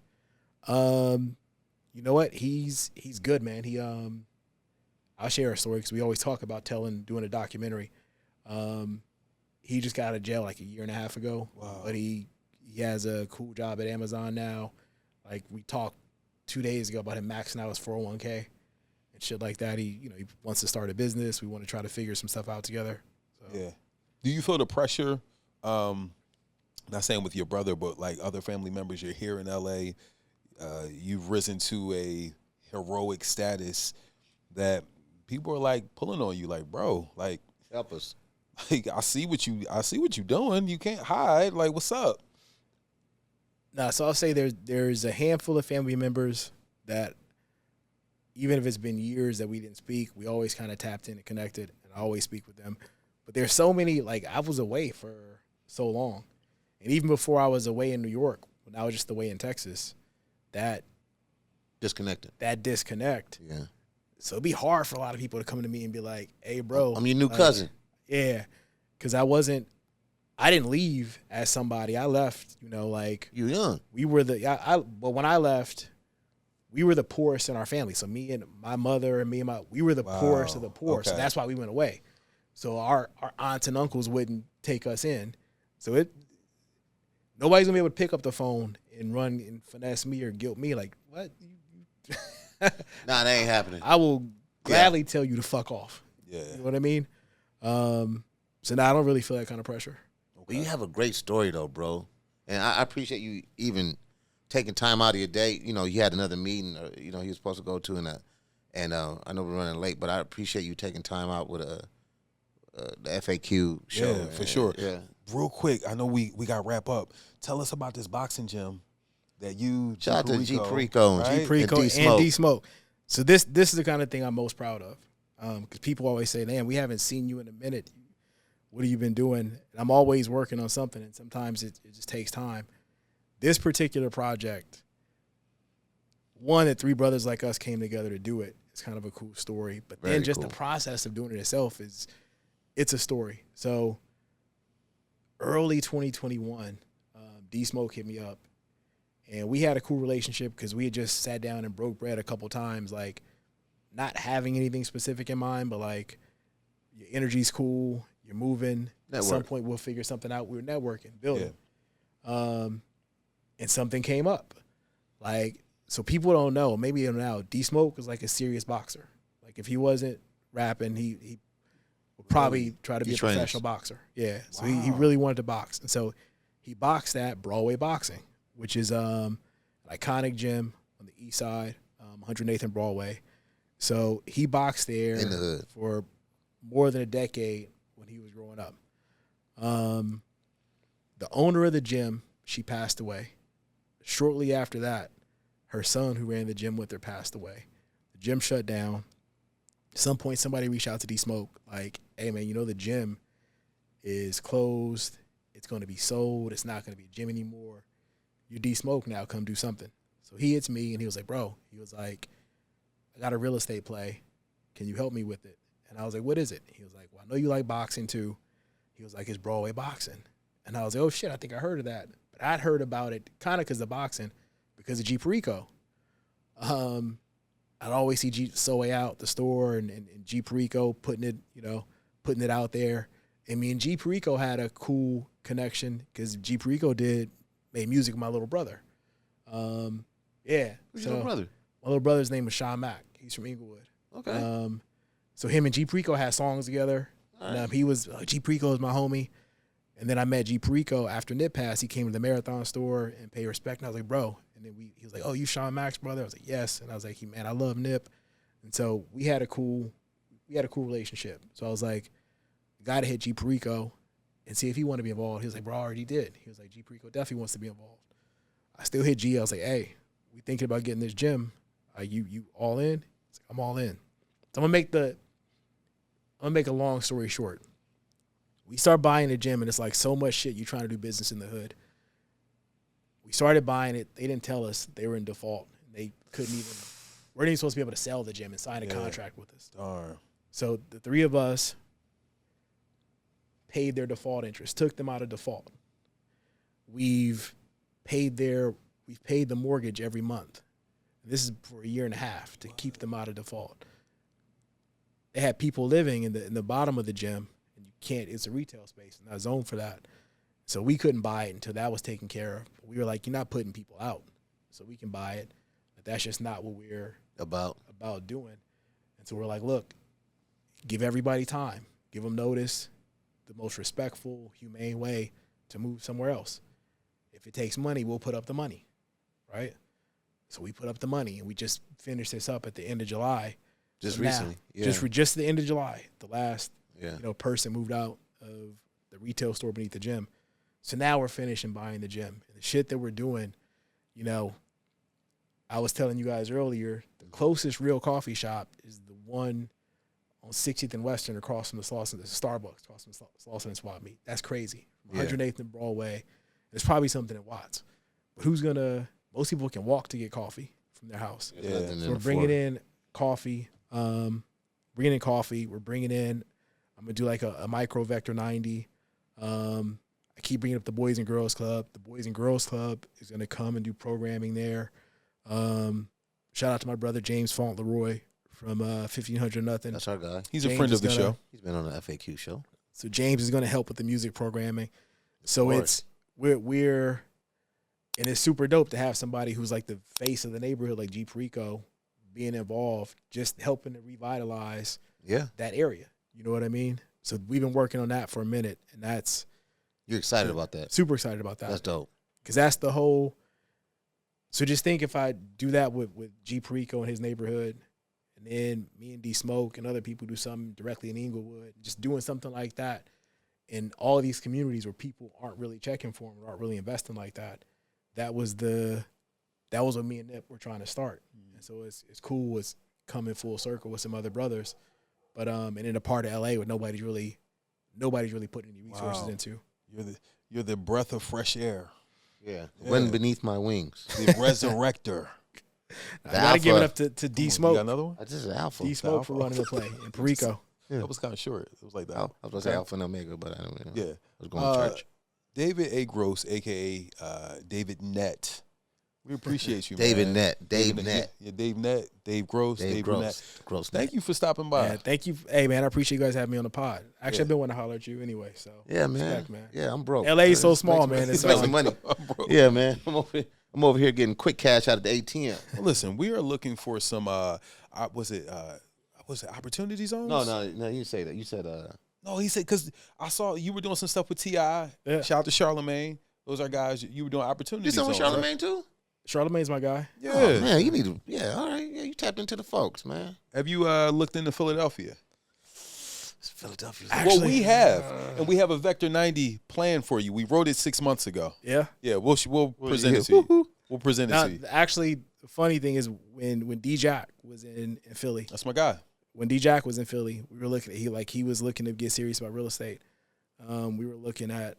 C: You know what? He's good, man. I'll share a story because we always talk about doing a documentary. He just got out of jail like a year and a half ago.
A: Wow.
C: But he has a cool job at Amazon now. Like, we talked 2 days ago about him maxing out his 401k and shit like that. He wants to start a business. We want to try to figure some stuff out together. So.
A: Yeah. Do you feel the pressure? not saying with your brother, but like other family members, you're here in LA, you've risen to a heroic status that people are like pulling on you, like, bro, like,
B: Help us.
A: like I see what you doing. You can't hide. Like, what's up?
C: Nah, so I'll say there's a handful of family members that, even if it's been years that we didn't speak, we always kind of tapped in and connected, and I always speak with them. But there's so many, like, I was away for so long. And even before I was away in New York, when I was just away in Texas, that
B: Disconnected.
C: that disconnect.
B: Yeah.
C: So it'd be hard for a lot of people to come to me and be like, hey, bro.
B: I'm your new
C: like,
B: cousin.
C: Yeah. Because I didn't leave as somebody. I left, like.
B: You young.
C: We were but when I left, we were the poorest in our family. So me and my mother and we were the poorest of the poor.
A: Okay.
C: So that's why we went away. So our aunts and uncles wouldn't take us in. So nobody's gonna be able to pick up the phone and run and finesse me or guilt me. Like, what?
B: Nah, that ain't happening.
C: I will gladly tell you to fuck off.
A: Yeah.
C: You know what I mean? So now I don't really feel that kind of pressure.
B: But you have a great story though, bro. And I appreciate you even taking time out of your day. You know, you had another meeting, you was supposed to go to, and I know we're running late, but I appreciate you taking time out with the FAQ show.
A: Yeah, for sure.
B: Yeah.
A: Real quick, I know we got to wrap up. Tell us about this boxing gym that you.
B: Shout out to G
A: Perico,
B: Perico and
A: right?
B: G
C: Perico
B: and D-Smoke.
C: and D-Smoke. So this is the kind of thing I'm most proud of. Because people always say, "Man, we haven't seen you in a minute. What have you been doing?" And I'm always working on something, and sometimes it just takes time. This particular project, one that three brothers like us came together to do it, is kind of a cool story. But then
B: Very
C: just
B: cool.
C: the process of doing it itself it's a story. So early 2021, D-Smoke hit me up, and we had a cool relationship because we had just sat down and broke bread a couple times, like not having anything specific in mind, but like your energy's cool, you're moving. At some point, we'll figure something out. We were networking, building. Yeah. And something came up. Like, so people don't know, maybe you don't know, D-Smoke was like a serious boxer. Like, if he wasn't rapping, he would probably try to be a professional boxer. Yeah. So he really wanted to box. And so he boxed at Broadway Boxing, which is an iconic gym on the east side, 108th and Broadway. So he boxed there
B: in the hood
C: for more than a decade when he was growing up. The owner of the gym, she passed away. Shortly after that, her son, who ran the gym with her, passed away. The gym shut down. At some point, somebody reached out to D-Smoke, like, hey, man, the gym is closed. It's going to be sold. It's not going to be a gym anymore. You're D-Smoke now. Come do something. So he hits me, and he was like, bro, I got a real estate play. Can you help me with it? And I was like, what is it? He was like, well, I know you like boxing too. He was like, it's Broadway Boxing. And I was like, oh, shit, I think I heard of that. But I'd heard about it kind of because of boxing, because of G Perico. I'd always see G Soe out the store and G Perico putting it out there. And me and G Perico had a cool connection because G Perico made music with my little brother. Yeah.
B: Who's your little brother?
C: My little brother's name is Sean Mack. He's from Inglewood.
B: Okay.
C: So him and G Perico had songs together.
B: Right.
C: And, G Perico was my homie. And then I met G Perico after Nip passed. He came to the Marathon store and paid respect. And I was like, bro. And then he was like, oh, you Sean Mack's brother? I was like, yes. And I was like, man, I love Nip. And so we had a cool relationship. So I was like, got to hit G Perico and see if he wanted to be involved. He was like, bro, I already did. He was like, G Perico definitely wants to be involved. I still hit G. I was like, hey, we thinking about getting this gym. You all in? Like, I'm all in. So I'm gonna make a long story short. We start buying the gym, and it's like so much shit. You trying to do business in the hood. We started buying it. They didn't tell us they were in default. They weren't even supposed to be able to sell the gym and sign a contract with us.
A: Darn.
C: So the three of us paid their default interest, took them out of default. We've paid the mortgage every month. This is for a year and a half to keep them out of default. They had people living in the bottom of the gym, and you can't. It's a retail space, not zoned for that. So we couldn't buy it until that was taken care of. We were like, you're not putting people out, so we can buy it. But that's just not what we're about doing. And so we're like, look, give everybody time, give them notice, the most respectful, humane way to move somewhere else. if it takes money, we'll put up the money, right? So we put up the money, and we just finished this up at the end of July.
B: Just
C: So
B: recently.
C: now,
B: Yeah.
C: just the end of July, the last
B: Yeah.
C: person moved out of the retail store beneath the gym. So now we're finishing buying the gym. And the shit that we're doing, I was telling you guys earlier, the closest real coffee shop is the one on 60th and Western across from the Slauson, the Starbucks, across from the Slauson and Swap Meet. That's crazy. 108th and Broadway. There's probably something in Watts. But most people can walk to get coffee from their house.
B: Yeah.
C: So we're bringing in coffee. We're bringing in, I'm going to do like a micro Vector 90. I keep bringing up the Boys and Girls Club. The Boys and Girls Club is going to come and do programming there. Shout out to my brother James Fauntleroy from 1500 Nothing.
B: That's our guy.
A: He's a friend of the show.
B: He's been on the FAQ show.
C: So James is going to help with the music programming. So
B: course.
C: we're and it's super dope to have somebody who's like the face of the neighborhood, like G Perico, being involved, just helping to revitalize that area. You know what I mean? So we've been working on that for a minute, and
B: You're excited about that?
C: Super excited about that.
B: That's dope.
C: Because that's the whole. So just think if I do that with G Perico in his neighborhood, and then me and D Smoke and other people do something directly in Inglewood, just doing something like that in all of these communities where people aren't really checking for them or aren't really investing like that. That was what me and Nip were trying to start. And so it's cool. It's coming full circle with some other brothers, but and in a part of LA where nobody's really putting any resources into.
A: You're the breath of fresh air.
B: Yeah. Wind beneath my wings.
A: The resurrector.
C: I gotta give it up to D
A: You
C: Smoke.
A: got another one?
B: That's just Alpha.
C: D Smoke for running the play and Perico.
B: Yeah.
A: That was kind of short. It was like that.
B: I was going to say Alpha and Omega, but I don't know.
A: Yeah.
B: I was going to church.
A: David A. Gross, a.k.a. David Nett. We appreciate you,
B: David
A: man.
B: Nett. Dave Nett.
A: Yeah, Dave Nett. Dave Gross.
B: Dave
A: Gross.
B: Nett. Gross.
A: Thank you for stopping by.
C: Yeah, thank you. Hey, man, I appreciate you guys having me on the pod. Actually, I've been wanting to holler at you anyway. So
B: Yeah, man.
C: respect, man.
B: Yeah, I'm broke.
C: LA is so small, man.
B: It's
C: It's
B: making money.
A: Bro.
B: Yeah, man. I'm over here getting quick cash out of the ATM.
A: Listen, we are looking for some, was it opportunity zones?
B: No, you didn't say that. You said,
A: No, he said, because I saw you were doing some stuff with T.I.
C: Yeah.
A: Shout out to Charlemagne. Those are guys, you were doing opportunity
B: you
A: zones.
B: with Charlemagne too?
C: Charlemagne's my guy.
A: Yeah.
B: Oh, man, you need to, all right. Yeah, you tapped into the folks, man.
A: Have you looked into Philadelphia?
B: It's Philadelphia.
C: Actually,
A: Well, we have. And we have a Vector 90 plan for you. We wrote it 6 months ago.
C: Yeah.
A: Yeah, we'll present it to you. We'll present it
C: Now,
A: to you.
C: actually, the funny thing is when D-Jack was in Philly,
A: That's my guy.
C: when D-Jack was in Philly, we were looking at, he was looking to get serious about real estate. We were looking at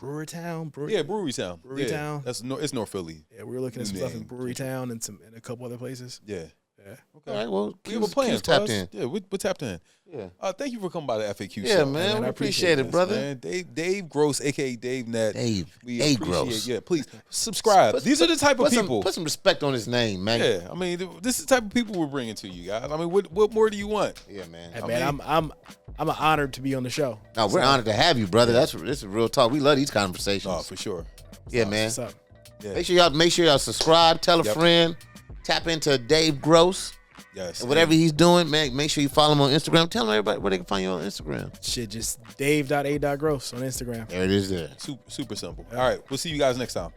C: Brewerytown.
A: Brewerytown.
C: Brewerytown.
A: Yeah, it's North Philly.
C: Yeah, we were looking at some stuff in Brewerytown and a couple other places.
A: Yeah.
C: Yeah.
A: Okay.
B: All right, well,
A: We have a plan.
B: tapped
A: Cuz.
B: in.
A: Yeah, we're tapped in.
B: Yeah.
A: Thank you for coming by the FAQ
B: Yeah,
A: show.
B: man. We
C: I
B: appreciate it,
C: appreciate
B: brother.
A: Man, Dave Gross, a.k.a. Dave Nett.
B: Dave.
A: We
B: Dave
A: appreciate
B: Gross.
A: Yeah, please subscribe. These are the type of people.
B: Put some respect on his name, man.
A: Yeah, I mean, this is the type of people we're bringing to you guys. I mean, what more do you want?
B: Yeah, man.
C: Hey, man, I'm honored to be on the show.
B: No, we're honored to have you, brother. This is real talk. We love these conversations.
A: Oh, for sure.
B: Yeah, man.
C: What's up?
A: Yeah.
B: Make sure y'all subscribe, tell a friend, tap into Dave Gross.
A: Yes.
B: And whatever he's doing, man, make sure you follow him on Instagram. Tell everybody where they can find you on Instagram.
C: Shit, just dave.a.gross on Instagram.
B: There it is there.
A: Super simple. All right, we'll see you guys next time.